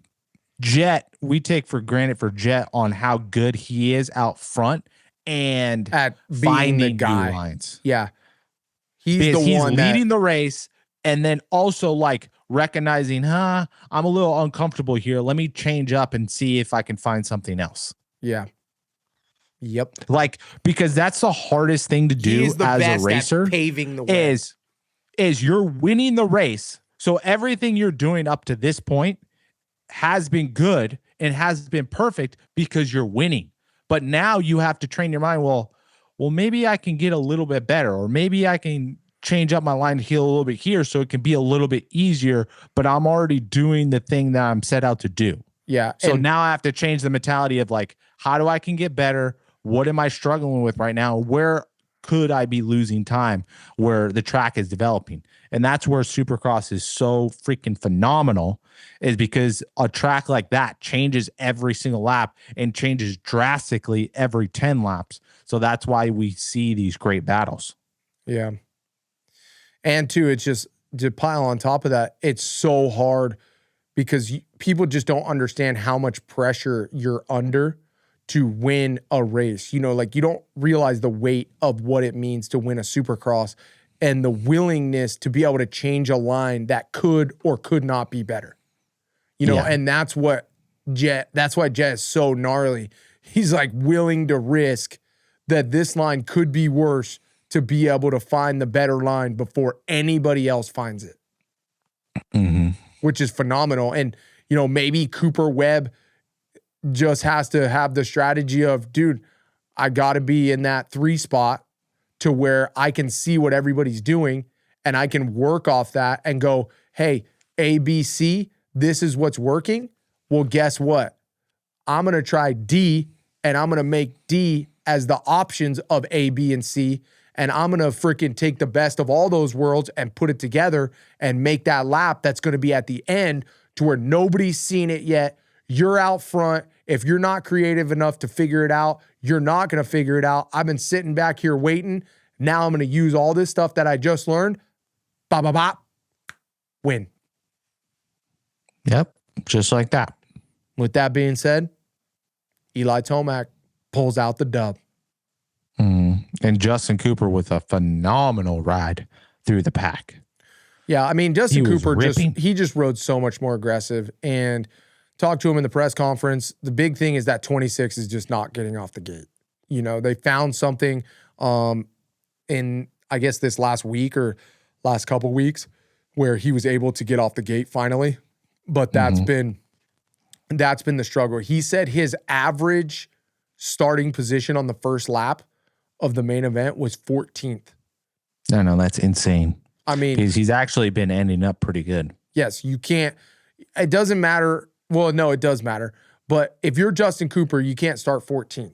Jet, we take for granted for Jet on how good he is out front and at being finding the guy. new lines. Yeah, he's leading the race, and then also like recognizing, I'm a little uncomfortable here. Let me change up and see if I can find something else. Yeah. Yep. Like, because that's the hardest thing to do as a racer, paving the way. is you're winning the race. So everything you're doing up to this point has been good and has been perfect because you're winning. But now you have to train your mind. Well, maybe I can get a little bit better, or maybe I can change up my line to heel a little bit here so it can be a little bit easier, but I'm already doing the thing that I'm set out to do. Yeah. So now I have to change the mentality of like, how do I can get better? What am I struggling with right now? Where could I be losing time where the track is developing? And that's where Supercross is so freaking phenomenal, is because a track like that changes every single lap and changes drastically every 10 laps. So that's why we see these great battles. Yeah. And two, it's just to pile on top of that, it's so hard because people just don't understand how much pressure you're under to win a race. You know, like you don't realize the weight of what it means to win a Supercross and the willingness to be able to change a line that could or could not be better. You know, and that's why Jet is so gnarly. He's like willing to risk that this line could be worse to be able to find the better line before anybody else finds it, which is phenomenal. And, you know, maybe Cooper Webb just has to have the strategy of, dude, I got to be in that 3 spot to where I can see what everybody's doing and I can work off that and go, hey, A, B, C, this is what's working. Well, guess what? I'm going to try D, and I'm going to make D as the options of A, B, and C. And I'm going to freaking take the best of all those worlds and put it together and make that lap that's going to be at the end to where nobody's seen it yet. You're out front. If you're not creative enough to figure it out, you're not going to figure it out. I've been sitting back here waiting. Now I'm going to use all this stuff that I just learned. Bop, bop, bop. Win. Yep. Just like that. With that being said, Eli Tomac pulls out the dub. And Justin Cooper with a phenomenal ride through the pack. Yeah, I mean, Justin Cooper just rode so much more aggressive, and talked to him in the press conference. The big thing is that 26 is just not getting off the gate. You know, they found something in, I guess, this last week or last couple weeks where he was able to get off the gate finally. But that's been the struggle. He said his average starting position on the first lap of the main event was 14th. No, that's insane. I mean, he's actually been ending up pretty good. Yes, you can't. It doesn't matter. Well, no, it does matter. But if you're Justin Cooper, you can't start 14th.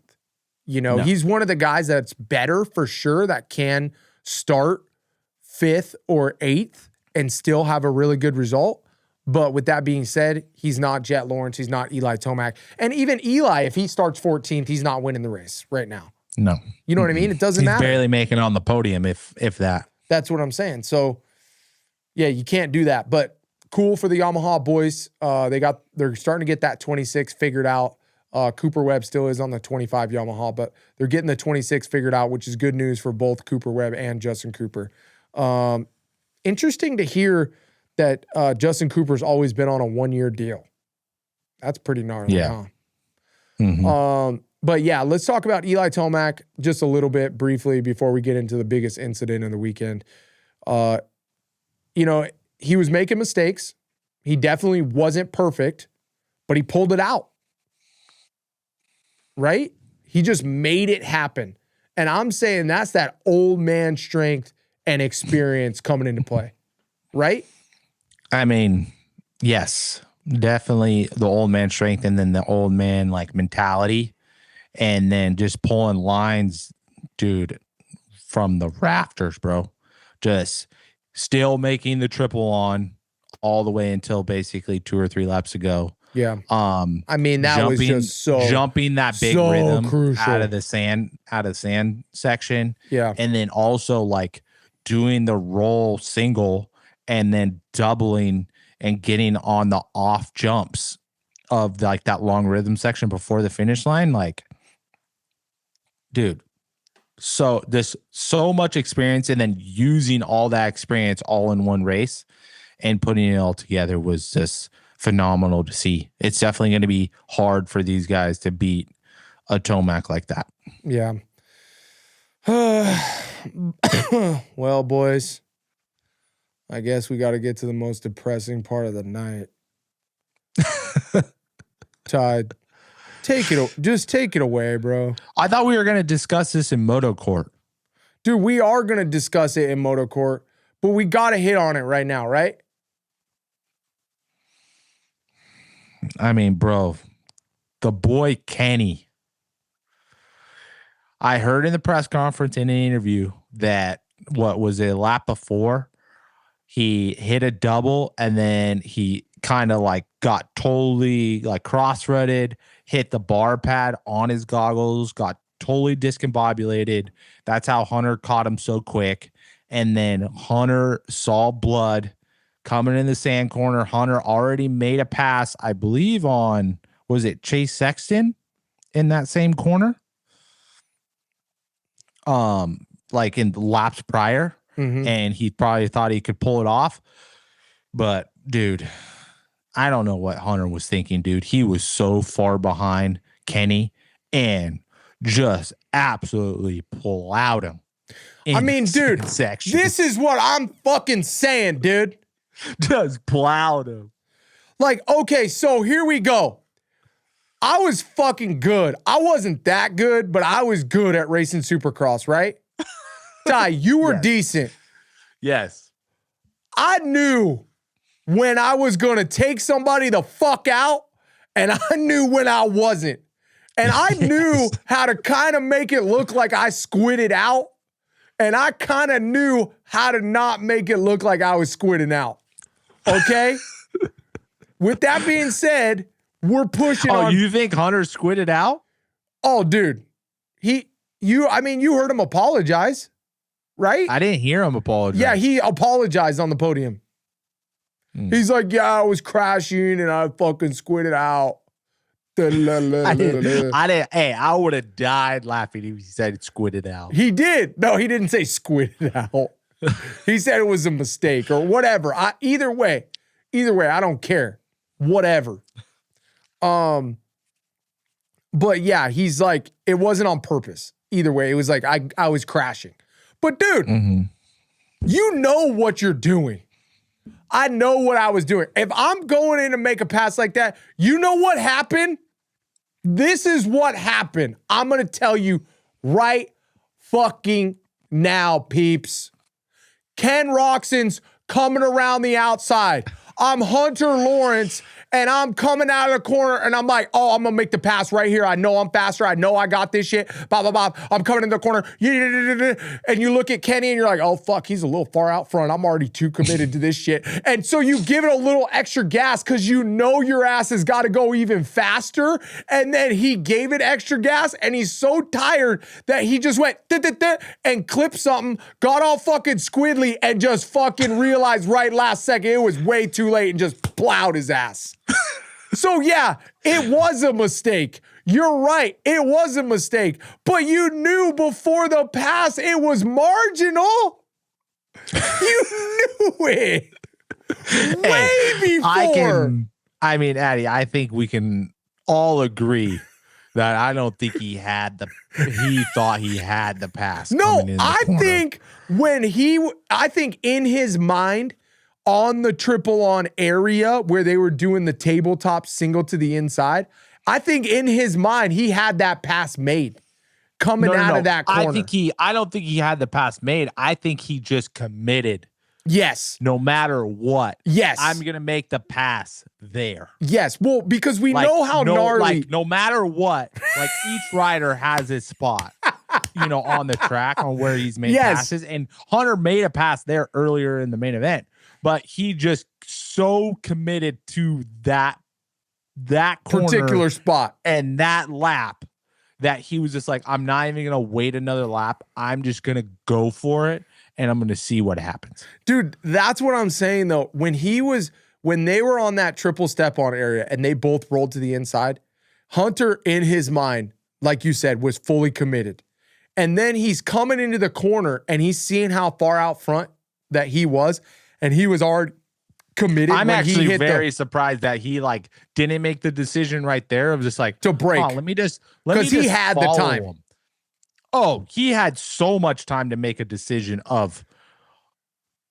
You know, he's one of the guys that's better for sure that can start 5th or 8th and still have a really good result. But with that being said, he's not Jet Lawrence. He's not Eli Tomac. And even Eli, if he starts 14th, he's not winning the race right now. No. You know what I mean? It doesn't matter. He's barely making it on the podium, if that. That's what I'm saying. So, yeah, you can't do that. But cool for the Yamaha boys. They're starting to get that 26 figured out. Cooper Webb still is on the 25 Yamaha, but they're getting the 26 figured out, which is good news for both Cooper Webb and Justin Cooper. Interesting to hear that Justin Cooper's always been on a 1-year deal. That's pretty gnarly, huh? But yeah, let's talk about Eli Tomac just a little bit briefly before we get into the biggest incident of the weekend. You know, he was making mistakes. He definitely wasn't perfect, but he pulled it out. Right? He just made it happen. And I'm saying that's that old man strength and experience coming into play. Right? I mean, yes. Definitely the old man strength and then the old man like mentality. And then just pulling lines, dude, from the rafters, bro. Just still making the triple on all the way until basically 2 or 3 laps ago. Yeah. I mean, that was just jumping that big so rhythm crucial. out of the sand section. Yeah. And then also like doing the roll single and then doubling and getting on the off jumps of like that long rhythm section before the finish line. Like, dude, so much experience, and then using all that experience all in one race and putting it all together was just phenomenal to see. It's definitely going to be hard for these guys to beat a Tomac like that. Yeah. Well, boys, I guess we got to get to the most depressing part of the night. Todd, just take it away, bro. I thought we were going to discuss this in Moto Court. Dude, we are going to discuss it in Moto Court, but we got to hit on it right now, right? I mean, bro, the boy Kenny. I heard in the press conference in an interview that what was it, lap before, he hit a double and then he kind of like got totally like cross-threaded, hit the bar pad on his goggles, got totally discombobulated. That's how Hunter caught him so quick. And then Hunter saw blood coming in the sand corner. Hunter already made a pass, I believe, on, was it Chase Sexton in that same corner? Like in the laps prior. Mm-hmm. And he probably thought he could pull it off. But, dude, I don't know what Hunter was thinking, dude. He was so far behind Kenny and just absolutely plowed him. I mean, dude, this is what I'm fucking saying, dude. Just plowed him. Like, okay, so here we go. I was fucking good. I wasn't that good, but I was good at racing Supercross, right? Ty, you were decent. Yes. I knew when I was going to take somebody the fuck out, and I knew when I wasn't. And I knew how to kind of make it look like I squidded out, and I kind of knew how to not make it look like I was squidding out. Okay? With that being said, we're pushing on. Oh, you think Hunter squidded out? Oh, dude. You heard him apologize, right? I didn't hear him apologize. Yeah, he apologized on the podium. He's like, yeah, I was crashing and I fucking squidded out. I didn't. Hey, I would have died laughing if he said it squidded out. He did. No, he didn't say squidded out. He said it was a mistake or whatever. Either way, I don't care. Whatever. But yeah, he's like, it wasn't on purpose. Either way, it was like I was crashing. But dude, you know what you're doing. I know what I was doing. If I'm going in to make a pass like that, you know what happened? This is what happened. I'm going to tell you right fucking now, peeps. Ken Roczen's coming around the outside. I'm Hunter Lawrence, and I'm coming out of the corner, and I'm like, oh, I'm going to make the pass right here. I know I'm faster. I know I got this shit. Blah, blah, blah. I'm coming in the corner. And you look at Kenny, and you're like, oh, fuck, he's a little far out front. I'm already too committed to this shit. And so you give it a little extra gas because you know your ass has got to go even faster. And then he gave it extra gas, and he's so tired that he just went and clipped something, got all fucking squiddly, and just fucking realized right last second it was way too late and just plowed his ass. So yeah, it was a mistake. You're right. It was a mistake. But you knew before the pass it was marginal. You knew it. Way before. I mean, Addy, I think we can all agree that I don't think he thought he had the pass. No, I think in his mind, on the triple on area where they were doing the tabletop single to the inside, I think in his mind he had that pass made coming out of that corner. I don't think he had the pass made. I think he just committed Yes. No matter what. Yes. I'm going to make the pass there. Yes. Well, because we know how gnarly. Like, no matter what, like each rider has his spot, on the track on where he's made passes. And Hunter made a pass there earlier in the main event, but he just so committed to that particular spot and that lap that he was just like, I'm not even going to wait another lap. I'm just going to go for it. And I'm going to see what happens. Dude, that's what I'm saying, though. When they were on that triple step-on area and they both rolled to the inside, Hunter, in his mind, like you said, was fully committed. And then he's coming into the corner and he's seeing how far out front that he was, and he was already committed. I'm actually very surprised that he didn't make the decision right there of just to break. Oh, let me just because he had the time. Him. Oh, he had so much time to make a decision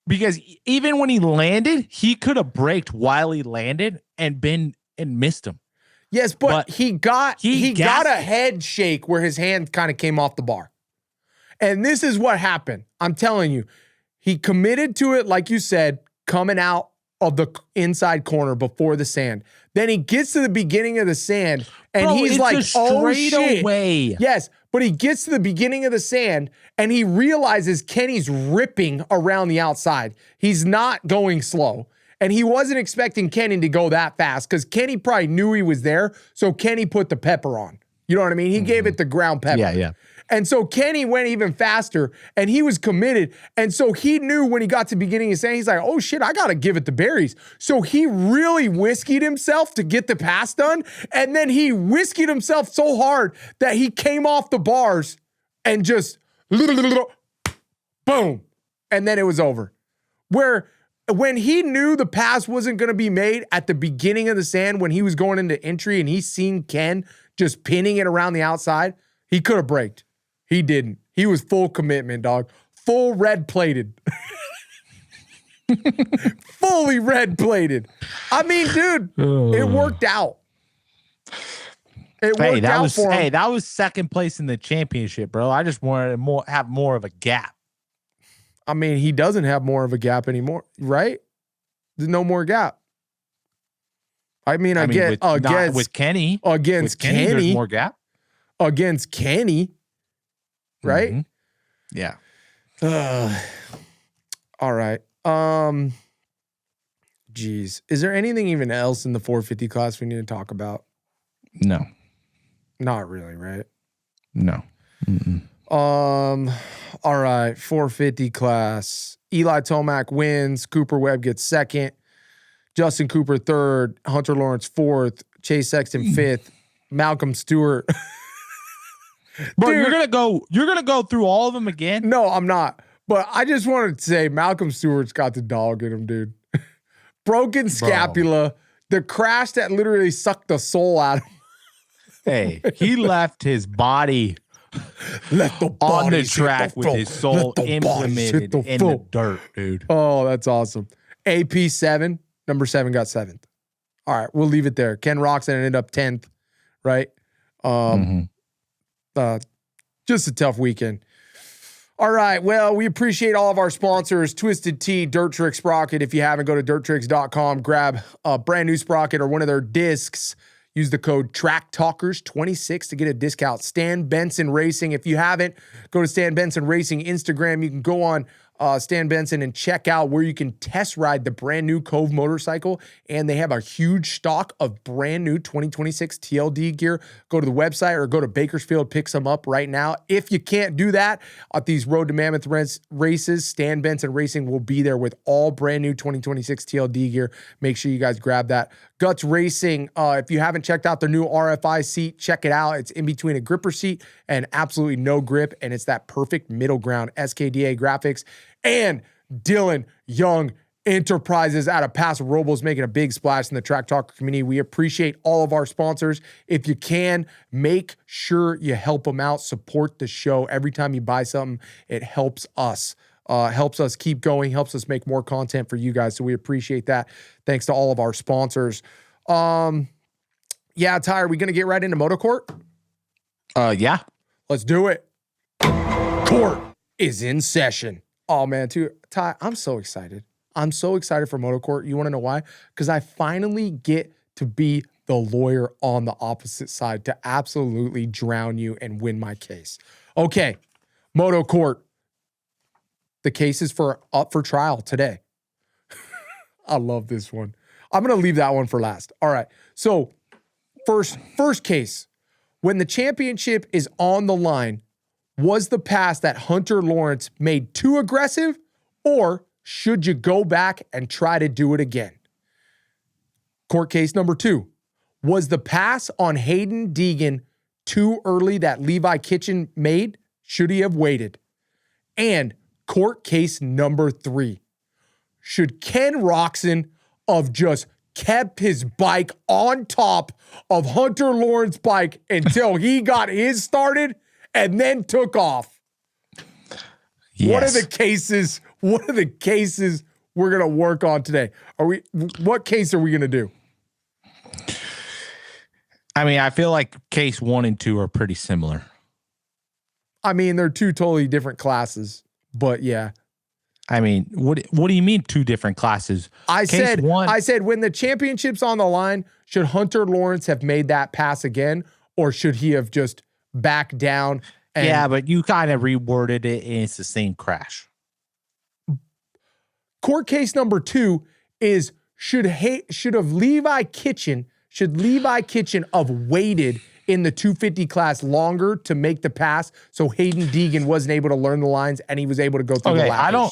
because even when he landed, he could have braked while he landed and missed him. Yes, but he got a head shake where his hand kind of came off the bar. And this is what happened. I'm telling you, he committed to it, like you said, coming out of the inside corner before the sand. Then he gets to the beginning of the sand and he's like, oh shit. Away. Yes, but he gets to the beginning of the sand and he realizes Kenny's ripping around the outside. He's not going slow. And he wasn't expecting Kenny to go that fast because Kenny probably knew he was there. So Kenny put the pepper on. You know what I mean? He gave it the ground pepper. Yeah. And so Kenny went even faster and he was committed. And so he knew when he got to the beginning of saying, he's like, oh shit, I got to give it the berries. So he really whiskeyed himself to get the pass done. And then he whiskeyed himself so hard that he came off the bars and just boom. And then it was over. When he knew the pass wasn't going to be made at the beginning of the sand, when he was going into entry and he seen Ken just pinning it around the outside, he could have braked. He didn't. He was full commitment, dog. Full red plated. Fully red plated. I mean, dude, it worked out. It worked out for him. Hey, that was second place in the championship, bro. I just wanted to have more of a gap. I mean, he doesn't have more of a gap anymore, right? There's no more gap. I mean, with Kenny. Against Kenny. There's more gap. Against Kenny. Right? Mm-hmm. Yeah. All right. Geez. Is there anything even else in the 450 class we need to talk about? No. Not really, right? No. Mm-mm. All right. 450 class. Eli Tomac wins. Cooper Webb gets second. Justin Cooper third. Hunter Lawrence fourth. Chase Sexton fifth. Malcolm Stewart. Bro, dude, you're gonna go through all of them again? No, I'm not. But I just wanted to say Malcolm Stewart's got the dog in him, dude. Broken scapula, the crash that literally sucked the soul out of him. Hey, he left his body on the track with his soul implemented in the dirt, dude. Oh, that's awesome. AP 7, number 7 got 7th. All right, we'll leave it there. Ken Roczen ended up 10th, right? Just a tough weekend. All right. Well, we appreciate all of our sponsors, Twisted Tea, Dirt Trick Sprocket. If you haven't, go to dirttricks.com, grab a brand new sprocket or one of their discs. Use the code TRACKTALKERS26 to get a discount. Stan Benson Racing. If you haven't, go to Stan Benson Racing Instagram. You can go on Stan Benson and check out where you can test ride the brand new Cove motorcycle. And they have a huge stock of brand new 2026 TLD gear. Go to the website or go to Bakersfield, pick some up right now. If you can't do that, at these Road to Mammoth races, Stan Benson Racing will be there with all brand new 2026 TLD gear. Make sure you guys grab that. Guts Racing, if you haven't checked out their new RFI seat, check it out. It's in between a gripper seat and absolutely no grip, and it's that perfect middle ground. SKDA Graphics and Dylan Young Enterprises out of Paso Robles making a big splash in the Track Talker community. We appreciate all of our sponsors. If you can, make sure you help them out. Support the show. Every time you buy something, it helps us. Helps us keep going, helps us make more content for you guys. So we appreciate that. Thanks to all of our sponsors. Yeah, Ty, are we going to get right into Moto Court? Yeah. Let's do it. Court is in session. Oh man, Ty, I'm so excited. I'm so excited for Moto Court. You want to know why? Because I finally get to be the lawyer on the opposite side to absolutely drown you and win my case. Okay, Moto Court. The case is up for trial today. I love this one. I'm going to leave that one for last. All right. So first case, when the championship is on the line, was the pass that Hunter Lawrence made too aggressive, or should you go back and try to do it again? Court case number 2, was the pass on Hayden Deegan too early that Levi Kitchen made? Should he have waited? And court case number 3, should Ken Roczen have just kept his bike on top of Hunter Lawrence's bike until he got his started and then took off? Yes. What are the cases we're going to work on today? What case are we going to do? I mean, I feel like case 1 and 2 are pretty similar. I mean, they're 2 totally different classes, but yeah. I mean, what do you mean 2 different classes? I said when the championship's on the line, should Hunter Lawrence have made that pass again, or should he have just backed down? Yeah, but you kind of reworded it, and it's the same crash. Court case number 2 is should Levi Kitchen have waited in the 250 class longer to make the pass so Hayden Deegan wasn't able to learn the lines and he was able to go through the lap?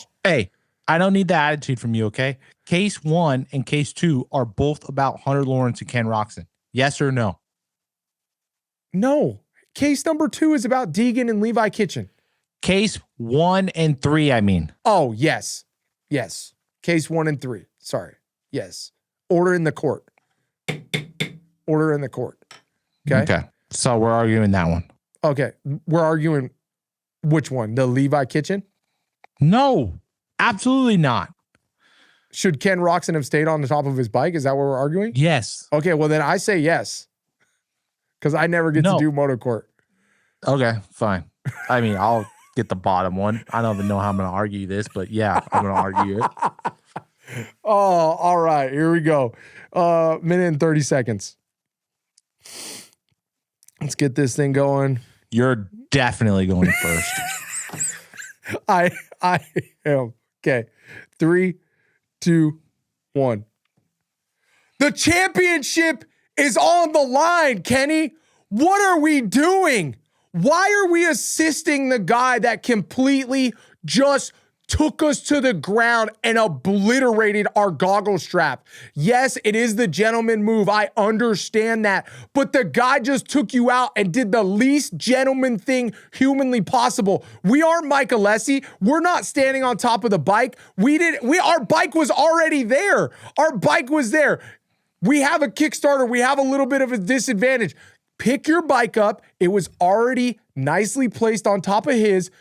I don't need that attitude from you, okay? Case 1 and case 2 are both about Hunter Lawrence and Ken Roczen. Yes or no? No. Case number 2 is about Deegan and Levi Kitchen. Case 1 and 3, I mean. Oh, yes. Yes. Case 1 and 3. Sorry. Yes. Order in the court. Order in the court. Okay. So we're arguing that one. Okay. We're arguing which one? The Levi Kitchen? No, absolutely not. Should Ken Roczen have stayed on the top of his bike? Is that what we're arguing? Yes. Okay. Well, then I say yes. Because I never get to do Moto Court. Okay, fine. I mean, I'll get the bottom one. I don't even know how I'm going to argue this, but yeah, I'm going to argue it. Oh, all right. Here we go. Minute and 30 seconds. Let's get this thing going. You're definitely going first. I am. Okay. 3, 2, 1. The championship is on the line, Kenny. What are we doing? Why are we assisting the guy that completely just took us to the ground and obliterated our goggle strap? Yes, it is the gentleman move. I understand that. But the guy just took you out and did the least gentleman thing humanly possible. We aren't Mike Alessi. We're not standing on top of the bike. Our bike was already there. Our bike was there. We have a Kickstarter. We have a little bit of a disadvantage. Pick your bike up. It was already nicely placed on top of his.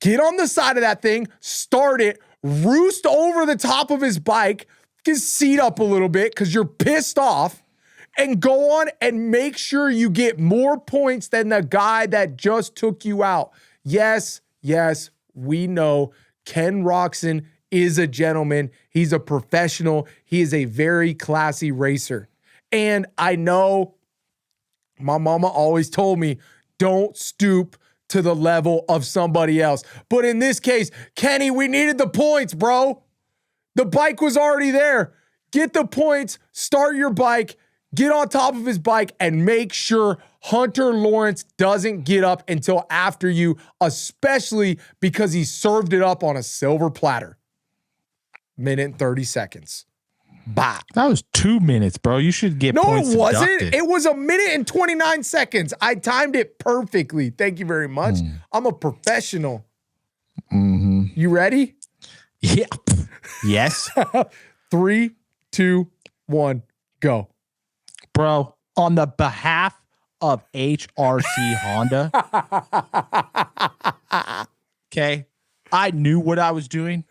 Get on the side of that thing, start it, roost over the top of his bike, get his seat up a little bit because you're pissed off, and go on and make sure you get more points than the guy that just took you out. Yes, we know Ken Roczen is a gentleman. He's a professional. He is a very classy racer. And I know my mama always told me, don't stoop to the level of somebody else. But in this case, Kenny, we needed the points, bro. The bike was already there. Get the points, start your bike, get on top of his bike, and make sure Hunter Lawrence doesn't get up until after you, especially because he served it up on a silver platter. Minute and 30 seconds. Bah. That was 2 minutes, bro. You should get points. No, it wasn't. Deducted. It was a minute and 29 seconds. I timed it perfectly. Thank you very much. I'm a professional. Mm-hmm. You ready? Yeah. Yes. 3, 2, 1, go. Bro, on the behalf of HRC Honda, okay, I knew what I was doing.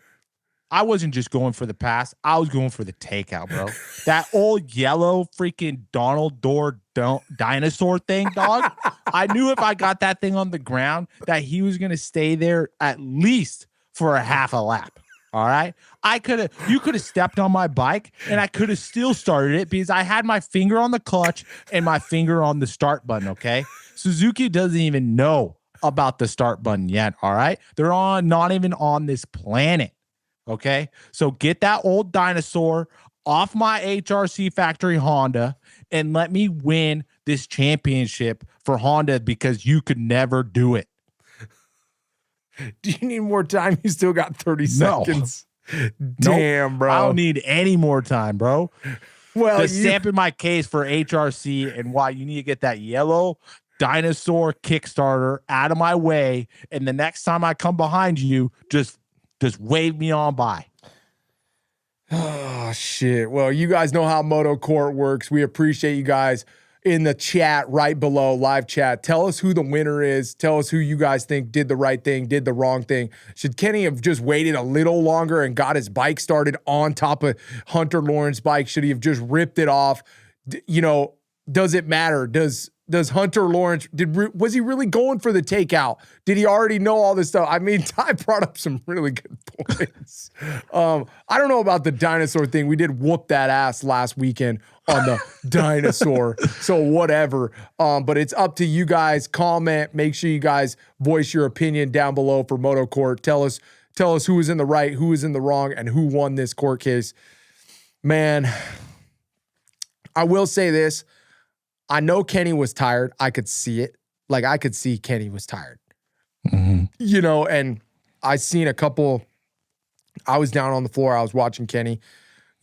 I wasn't just going for the pass. I was going for the takeout, bro. That old yellow freaking Donald Door dinosaur thing, dog. I knew if I got that thing on the ground that he was going to stay there at least for a half a lap. All right. You could have stepped on my bike and I could have still started it because I had my finger on the clutch and my finger on the start button. Okay. Suzuki doesn't even know about the start button yet. All right. They're not even on this planet. Okay. So get that old dinosaur off my HRC factory Honda and let me win this championship for Honda because you could never do it. Do you need more time? You still got 30 seconds. Damn, bro. I don't need any more time, bro. Well, just stamping my case for HRC and why you need to get that yellow dinosaur Kickstarter out of my way. And the next time I come behind you, just wave me on by. Oh, shit. Well, you guys know how Moto Court works. We appreciate you guys in the chat right below, live chat. Tell us who the winner is. Tell us who you guys think did the right thing, did the wrong thing. Should Kenny have just waited a little longer and got his bike started on top of Hunter Lawrence's bike? Should he have just ripped it off? Does it matter? Does Hunter Lawrence, was he really going for the takeout? Did he already know all this stuff? I mean, Ty brought up some really good points. I don't know about the dinosaur thing. We did whoop that ass last weekend on the dinosaur. So whatever. But it's up to you guys. Comment. Make sure you guys voice your opinion down below for Moto Court. Tell us who is in the right, who is in the wrong, and who won this court case. Man, I will say this. I know Kenny was tired. I could see it. Like, I could see Kenny was tired. Mm-hmm. And I seen a couple. I was down on the floor. I was watching Kenny,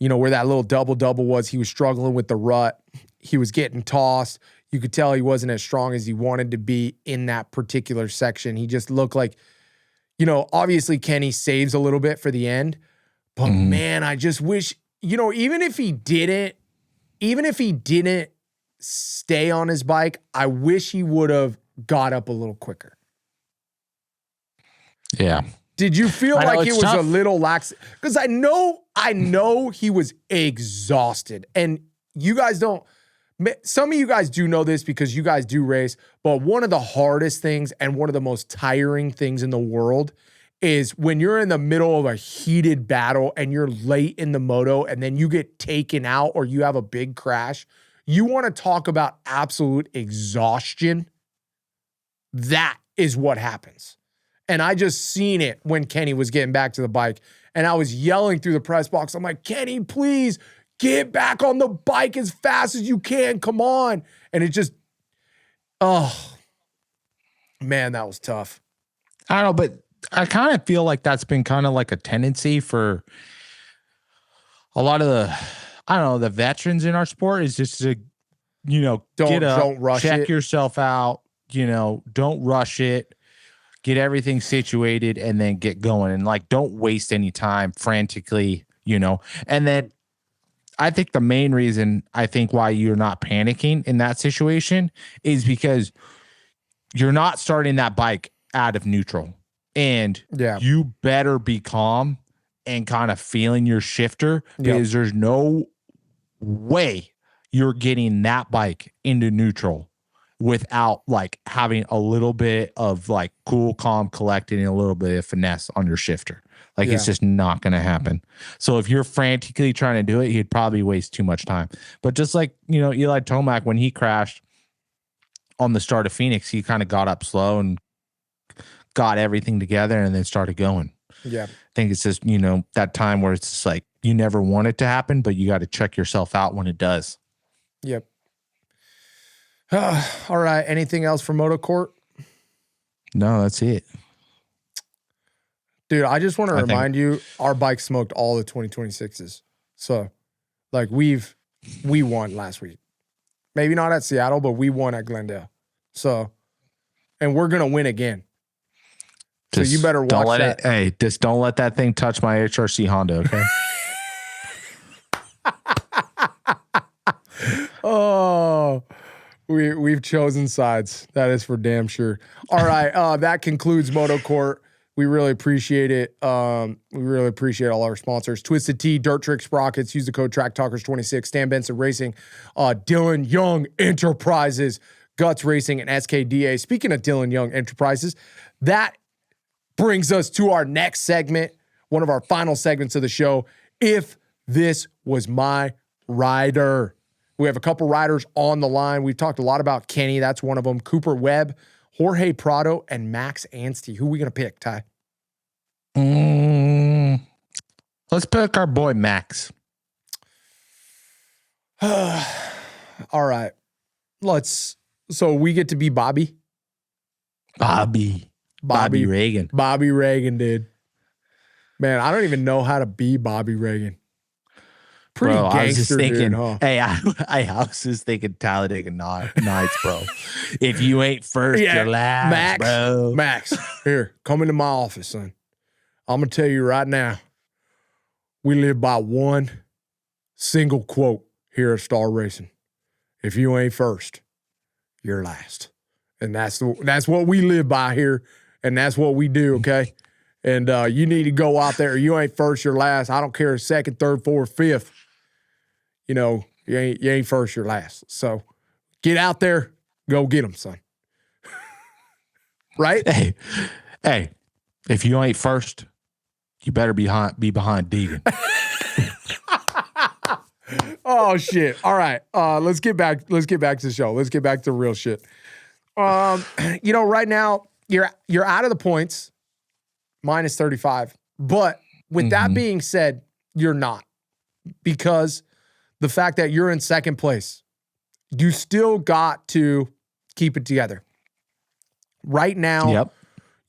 where that little double-double was. He was struggling with the rut. He was getting tossed. You could tell he wasn't as strong as he wanted to be in that particular section. He just looked like, obviously Kenny saves a little bit for the end. But, man, I just wish, even if he didn't stay on his bike, I wish he would have got up a little quicker. Yeah. Did you feel like it was tough? A little lax? Because I know he was exhausted. And you guys don't, some of you guys do know this because you guys do race, but one of the hardest things and one of the most tiring things in the world is when you're in the middle of a heated battle and you're late in the moto and then you get taken out or you have a big crash. You want to talk about absolute exhaustion? That is what happens. And I just seen it when Kenny was getting back to the bike. And I was yelling through the press box. I'm like, Kenny, please get back on the bike as fast as you can. Come on. And it just, oh, man, that was tough. I don't know, but I kind of feel like that's been kind of like a tendency for a lot of the veterans in our sport is just to, don't rush check yourself out, don't rush it, get everything situated and then get going and don't waste any time frantically, and then I think the main reason why you're not panicking in that situation is because you're not starting that bike out of neutral and you better be calm and kind of feeling your shifter because there's no way you're getting that bike into neutral without having a little bit of cool, calm, collected and a little bit of finesse on your shifter. It's just not going to happen. So if you're frantically trying to do it, you'd probably waste too much time. But just Eli Tomac, when he crashed on the start of Phoenix, he kind of got up slow and got everything together and then started going. Yeah. I think it's just, that time where it's just you never want it to happen, but you got to check yourself out when it does. Yep. All right. Anything else for Moto Court? No, that's it. Dude, I just want to remind you, our bike smoked all the 2026s. So, we won last week. Maybe not at Seattle, but we won at Glendale. So, and we're going to win again. So you better watch that. Just don't let that thing touch my HRC Honda, okay? Oh, we've chosen sides. That is for damn sure. All right, that concludes Moto Court. We really appreciate it. We really appreciate all our sponsors. Twisted Tea, Dirt Trick Sprockets. Use the code TrackTalkers26. Stan Benson Racing. Dylan Young Enterprises. Guts Racing and SKDA. Speaking of Dylan Young Enterprises, that brings us to our next segment, one of our final segments of the show. If this was my rider. We have a couple riders on the line. We've talked a lot about Kenny. That's one of them. Cooper Webb, Jorge Prado, and Max Anstie. Who are we going to pick, Ty? Let's pick our boy Max. All right. So we get to be Bobby? Bobby Reagan. Bobby Reagan, dude. Man, I don't even know how to be Bobby Reagan. Pretty bro, gangster, I was just thinking, dude, huh? hey, I was just thinking Talladega Nights, bro. If you ain't first, you're last, Max, bro. Max, here, come into my office, son. I'm going to tell you right now, we live by one single quote here at Star Racing. If you ain't first, you're last. And that's what we live by here, and that's what we do, okay? And you need to go out there. You ain't first, you're last. I don't care second, third, fourth, fifth. You know, you ain't first, you're last. So get out there, go get them, son. Right? Hey, if you ain't first, you better be behind Deegan. Oh shit! All right, let's get back to the show. Let's get back to real shit. Right now you're out of the points, minus 35. But with that being said, you're not, because the fact that you're in second place, you still got to keep it together. Right now,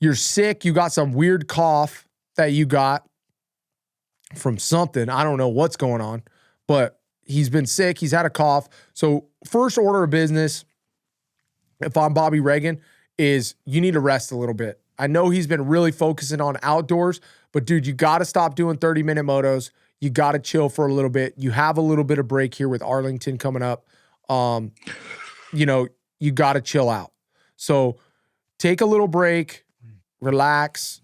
you're sick. You got some weird cough that you got from something. I don't know what's going on, but he's been sick. He's had a cough. So first order of business, if I'm Bobby Reagan, is you need to rest a little bit. I know he's been really focusing on outdoors, but dude, you got to stop doing 30-minute motos. You got to chill for a little bit. You have a little bit of break here with Arlington coming up. You got to chill out. So take a little break, relax,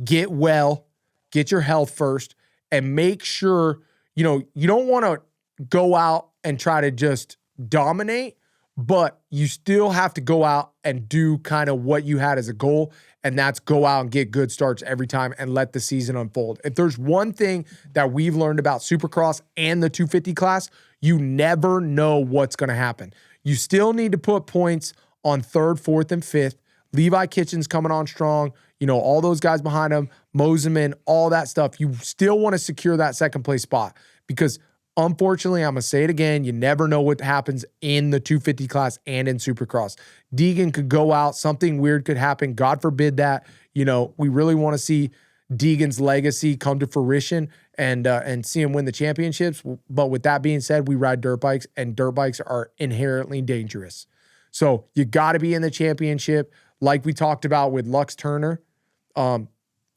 get well, get your health first, and make sure, you don't want to go out and try to just dominate, but you still have to go out and do kind of what you had as a goal, and that's go out and get good starts every time and let the season unfold. If there's one thing that we've learned about Supercross and the 250 class, you never know what's going to happen. You still need to put points on third, fourth, and fifth. Levi Kitchen's coming on strong. All those guys behind him, Moseman, all that stuff. You still want to secure that second place spot because unfortunately, I'm going to say it again, you never know what happens in the 250 class and in Supercross. Deegan could go out. Something weird could happen. God forbid that. We really want to see Deegan's legacy come to fruition and see him win the championships. But with that being said, we ride dirt bikes, and dirt bikes are inherently dangerous. So you got to be in the championship. Like we talked about with Lux Turner,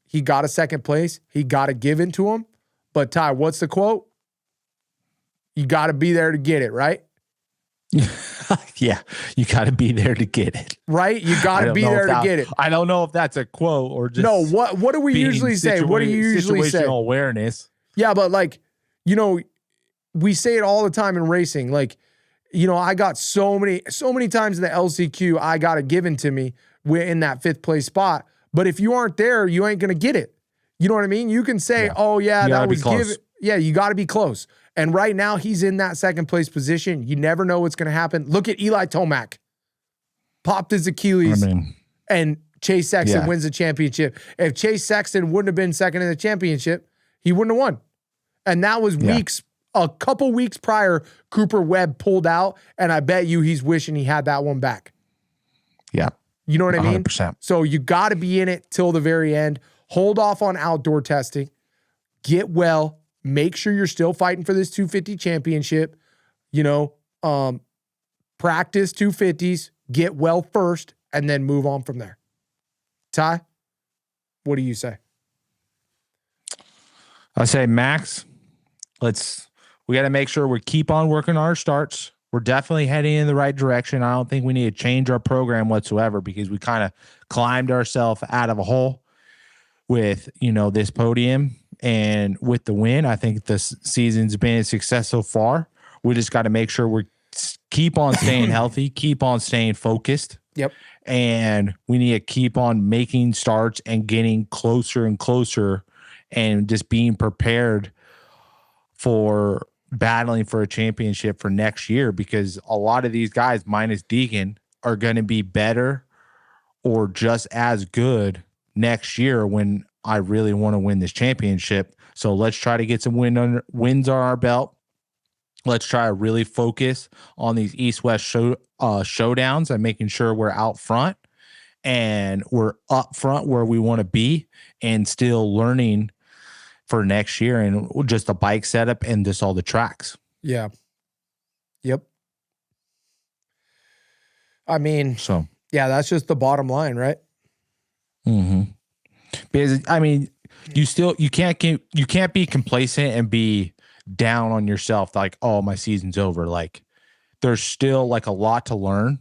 he got a second place. He got it given to him. But Ty, what's the quote? You got to be there to get it, right? Yeah, you got to be there to get it. Right? You got to be there to get it. I don't know if that's a quote or just what do we usually say? What do you usually say? Situational awareness. Yeah, but we say it all the time in racing. I got so many times in the LCQ, I got it given to me. We're in that fifth place spot. But if you aren't there, you ain't going to get it. You know what I mean? You can say, that was given. Yeah, you got to be close. And right now, he's in that second place position. You never know what's going to happen. Look at Eli Tomac. Popped his Achilles, and Chase Sexton wins the championship. If Chase Sexton wouldn't have been second in the championship, he wouldn't have won. And that was a couple weeks prior, Cooper Webb pulled out, and I bet you he's wishing he had that one back. Yeah. You know what I mean? 100%. So you got to be in it till the very end. Hold off on outdoor testing. Get well. Make sure you're still fighting for this 250 championship. Practice 250s, get well first, and then move on from there. Ty, what do you say? I say, Max, we got to make sure we keep on working on our starts. We're definitely heading in the right direction. I don't think we need to change our program whatsoever because we kind of climbed ourselves out of a hole with, this podium. And with the win, I think this season's been a success so far. We just got to make sure we keep on staying healthy, keep on staying focused, Yep. And we need to keep on making starts and getting closer and closer and just being prepared for battling for a championship for next year, because a lot of these guys, minus Deegan, are going to be better or just as good next year when I really want to win this championship. So let's try to get some wins on our belt. Let's try to really focus on these East-West showdowns and making sure we're out front and we're up front where we want to be, and still learning for next year and just the bike setup and just all the tracks. Yeah. Yep. I mean, So yeah, that's just the bottom line, right? mm-hmm. Because I mean, you can't be complacent and be down on yourself like, oh, my season's over. Like, there's still like a lot to learn.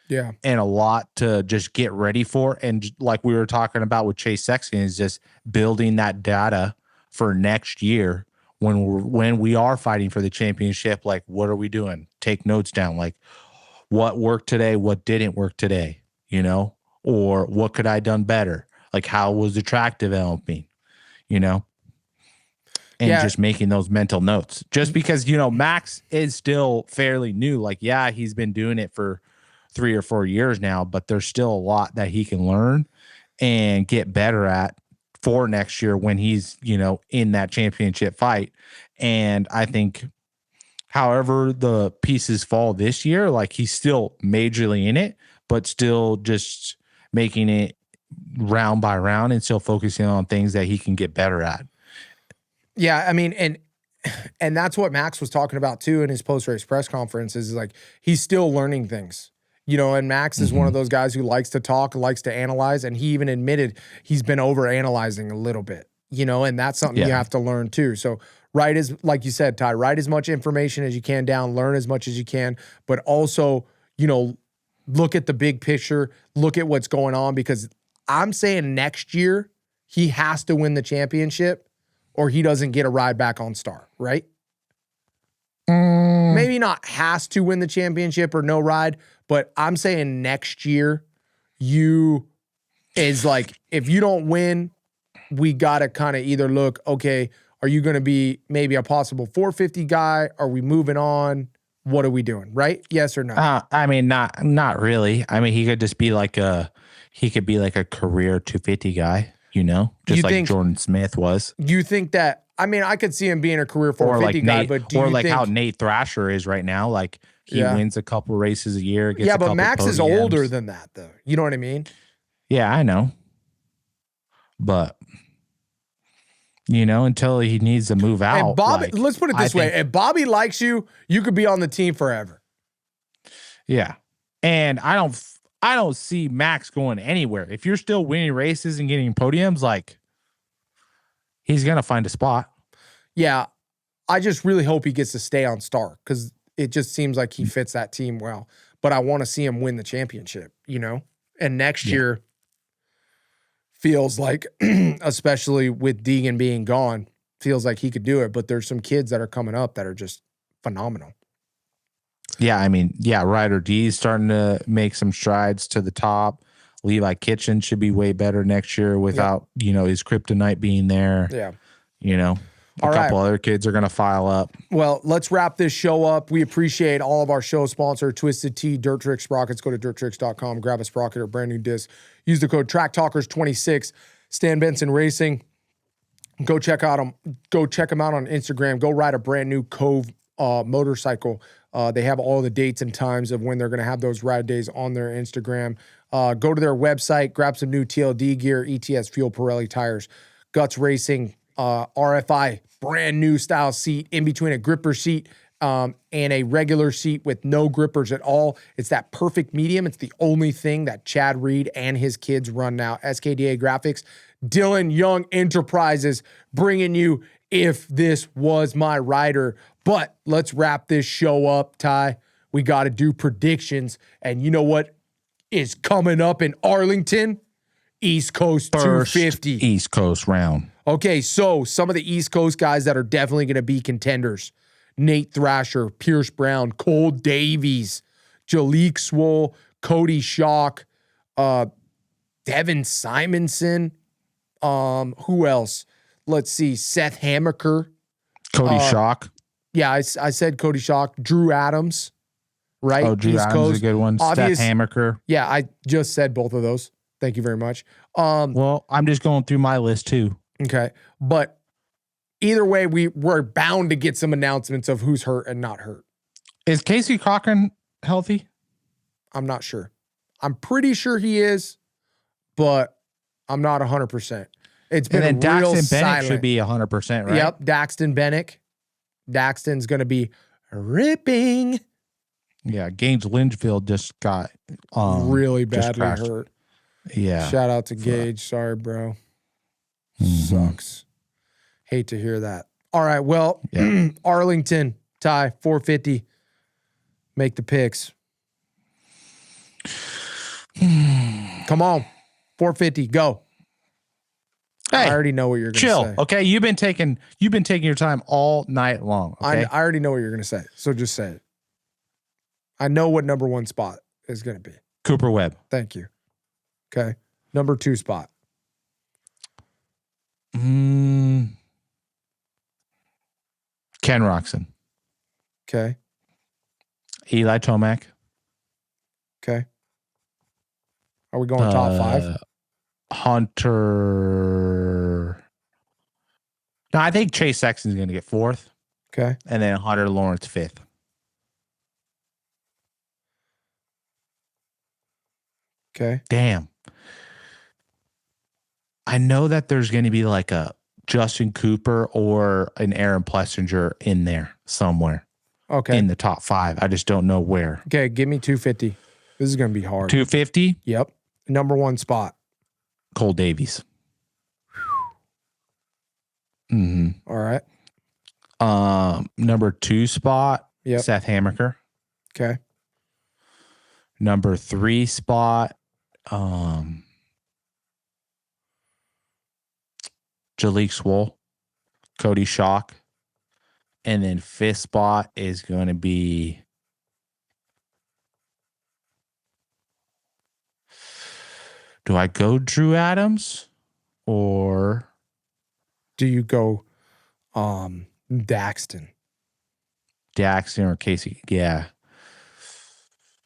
Yeah. And a lot to just get ready for. And like we were talking about with Chase Sexton, is just building that data for next year when we are fighting for the championship. Like, what are we doing? Take notes down. Like, what worked today? What didn't work today? You know, or what could I have done better? Like, how was the track developing? You know, and just making those mental notes. Just because, you know, Max is still fairly new. Like, yeah, he's been doing it for 3 or 4 years now, but there's still a lot that he can learn and get better at for next year when he's, you know, in that championship fight. And I think however the pieces fall this year, like, he's still majorly in it, but still just making it round by round and still focusing on things that he can get better at. Yeah, I mean, and that's what Max was talking about too in his post-race press conference, is like, he's still learning things. You know, and Max is one of those guys who likes to talk, likes to analyze, and he even admitted he's been over-analyzing a little bit, you know, and that's something you have to learn too. So write, as like you said, Ty, write as much information as you can down, learn as much as you can, but also, you know, look at the big picture, look at what's going on, because I'm saying next year he has to win the championship or he doesn't get a ride back on Star, right? Maybe not has to win the championship or no ride, but I'm saying next year is like, if you don't win, we got to kind of either look, okay, are you going to be maybe a possible 450 guy? Are we moving on? What are we doing? Right? Yes or no? I mean, not really. I mean, he could just be like a career 250 guy, you know, just like Jordan Smith was. You think that, I mean, I could see him being a career 450 guy, but do you think, how Nate Thrasher is right now? Like, he wins a couple races a year. Gets but Max is older than that, though. You know what I mean? Yeah, I know. But, you know, until he needs to move out. And Bobby, let's put it this way. If Bobby likes you, you could be on the team forever. Yeah. And I don't see Max going anywhere. If you're still winning races and getting podiums, like, he's going to find a spot. Yeah. I just really hope he gets to stay on Star, because it just seems like he fits that team well. But I want to see him win the championship, you know? And next year feels like, especially with Deegan being gone, feels like he could do it. But there's some kids that are coming up that are just phenomenal. Yeah, I mean, Ryder D is starting to make some strides to the top. Levi Kitchen should be way better next year without, you know, his kryptonite being there. Yeah. You know, a couple other kids are going to file up. Well, let's wrap this show up. We appreciate all of our show sponsor, Twisted Tea, Dirt Trick Sprockets. Go to dirttricks.com, grab a sprocket or brand new disc. Use the code TrackTalkers26. Stan Benson Racing. Go check them out on Instagram. Go ride a brand new Cove motorcycle. They have all the dates and times of when they're going to have those ride days on their Instagram. Go to their website, grab some new TLD gear, ETS fuel, Pirelli tires, Guts Racing, RFI, brand new style seat in between a gripper seat and a regular seat with no grippers at all. It's that perfect medium. It's the only thing that Chad Reed and his kids run now. SKDA Graphics, Dylan Young Enterprises, bringing you If This Was My Rider. But let's wrap this show up, Ty. We got to do predictions. And you know what is coming up in Arlington? East Coast 250. East Coast round. Okay, so some of the East Coast guys that are definitely going to be contenders: Nate Thrasher, Pierce Brown, Cole Davies, Jalik Swoll, Cody Schock, Devin Simonson. Who else? Let's see. Seth Hamaker. Cody Schock. Yeah, I said Cody Schock. Drew Adams. Right? Oh, Drew Adams is a good one. Seth Hamaker. Yeah, I just said both of those. Thank you very much. Well, I'm just going through my list too. Okay. But either way, we're bound to get some announcements of who's hurt and not hurt. Is Casey Cochran healthy? I'm not sure. I'm pretty sure he is, but I'm not 100%. It's been and then real Daxton Bennett silent. should be 100%, right? Yep, Daxton Bennett. Daxton's going to be ripping. Yeah, Gage Lingefield just got really just badly crashed. hurt. Yeah. Shout out to Gage. Sorry, bro. Sucks. Hate to hear that. All right, well, Arlington, Ty, 450. Make the picks. Come on. 450, go. Hey, I already know what you're going to chill. say. Okay, you've been taking your time all night long. Okay? I already know what you're going to say, so just say it. I know what number 1 spot is going to be. Cooper Webb. Thank you. Okay. Number 2 spot. Ken Roczen. Okay. Eli Tomac. Okay. Are we going top 5? Hunter. No, I think Chase Sexton's going to get 4th. Okay. And then Hunter Lawrence 5th. Okay. Damn. I know that there's going to be like a Justin Cooper or an Aaron Plessinger in there somewhere. Okay. In the top 5. I just don't know where. Okay, give me 250. This is going to be hard. 250? Yep. Number 1 spot. Cole Davies. Mm-hmm. All right. Number 2 spot. Yep. Seth Hamaker. Okay. Number 3 spot. Jalik Swoll. Cody Schock. And then 5th spot is going to be do I go Drew Adams or Do you go Daxton? Daxton or Casey? Yeah.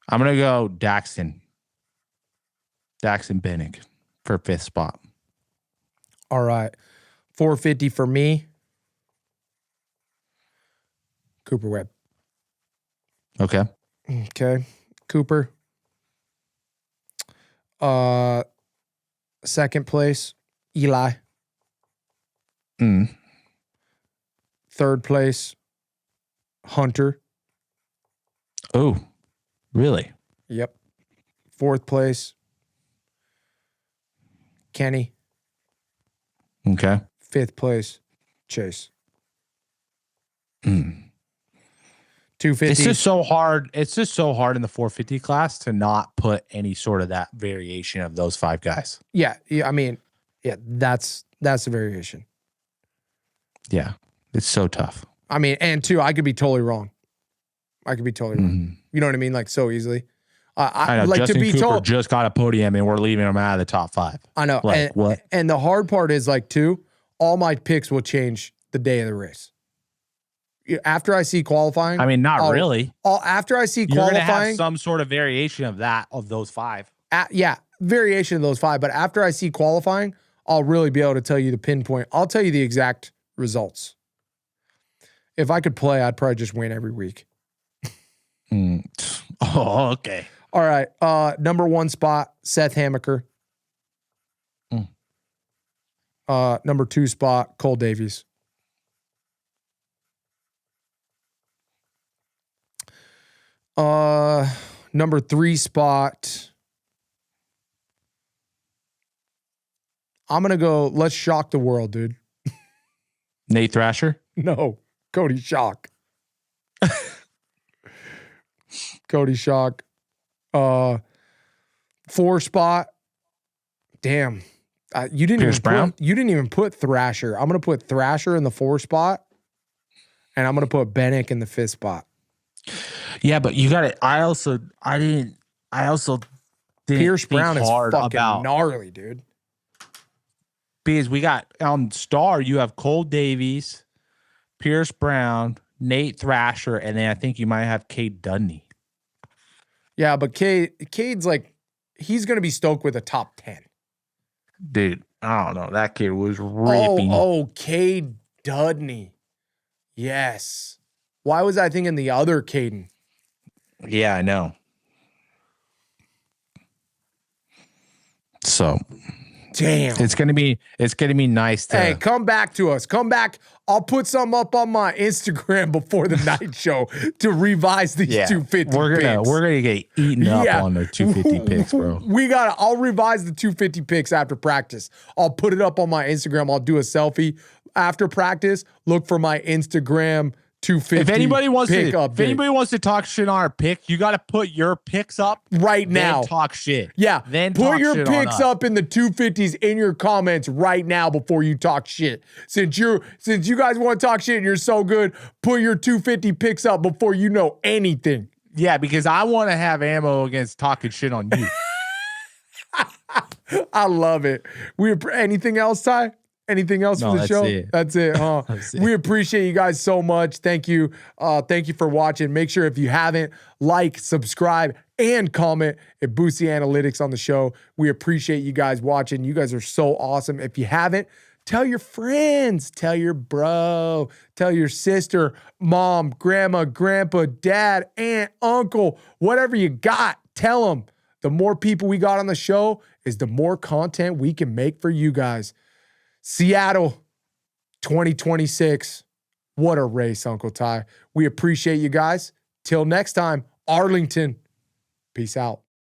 I'm going to go Daxton. Daxton Bennett for 5th spot. All right. 450 for me. Cooper Webb. Okay. Okay. Cooper. Second place, Eli. Third place, Hunter. Oh, really? Yep. Fourth place, Kenny. Okay. 5th place, Chase. 250. It's just so hard. It's just so hard in the 450 class to not put any sort of that variation of those 5 guys. Yeah. I mean, yeah, that's a variation. Yeah. It's so tough. I mean, and 2, I could be totally wrong. You know what I mean? Like so easily. I know. Like Justin to be Cooper told, just got a podium and we're leaving him out of the top 5. I know. Like, and, what? And the hard part is like 2, all my picks will change the day of the race. After I see qualifying, I mean, not really. After I see You're going to qualifying, have some sort of variation of those 5. yeah, variation of those 5. But after I see qualifying, I'll really be able to tell you the pinpoint. I'll tell you the exact results. If I could play, I'd probably just win every week. Oh, okay. All right. Number 1 spot, Seth Hamaker. Number 2 spot, Cole Davies. Number 3 spot. I'm gonna go. Let's shock the world, dude. Nate Thrasher. No, Cody Schock. Cody Schock. 4 spot. Damn. You didn't Pierce even Brown? you didn't even put Thrasher. I'm gonna put Thrasher in the 4 spot, and I'm gonna put Bennett in the 5th spot. Yeah, but you got it. I didn't. I also didn't Pierce think Brown is hard fucking about gnarly, dude. because we got on Star. You have Cole Davies, Pierce Brown, Nate Thrasher, and then I think you might have Cade Dudney. Yeah, but Cade's like, he's going to be stoked with a top 10. Dude, I don't know. That kid was ripping. Oh, Cade Dudney. Yes. Why was I thinking the other Caden? Yeah, I know. So damn, it's gonna be nice to hey, come back to us. Come back. I'll put some up on my Instagram before the night show to revise these 250 we're gonna get eaten up on the 250 picks, bro. I'll revise the 250 picks after practice. I'll put it up on my Instagram. I'll do a selfie after practice. Look for my Instagram 250. If anybody wants to talk shit on our pick, you got to put your picks up right now. Then talk shit. Yeah. Then put talk your shit picks up in the 250s in your comments right now before you talk shit. Since you guys want to talk shit and you're so good, put your 250 picks up before you know anything. Yeah, because I want to have ammo against talking shit on you. I love it. Anything else, Ty? Anything else for the show? That's it, huh? We appreciate you guys so much. Thank you. Thank you for watching. Make sure if you haven't, like, subscribe, and comment. It boosts the analytics on the show. We appreciate you guys watching. You guys are so awesome. If you haven't, tell your friends, tell your bro, tell your sister, mom, grandma, grandpa, dad, aunt, uncle, whatever you got, tell them. The more people we got on the show is the more content we can make for you guys. Seattle 2026. What a race, Uncle Ty. We appreciate you guys. Till next time, Arlington. Peace out.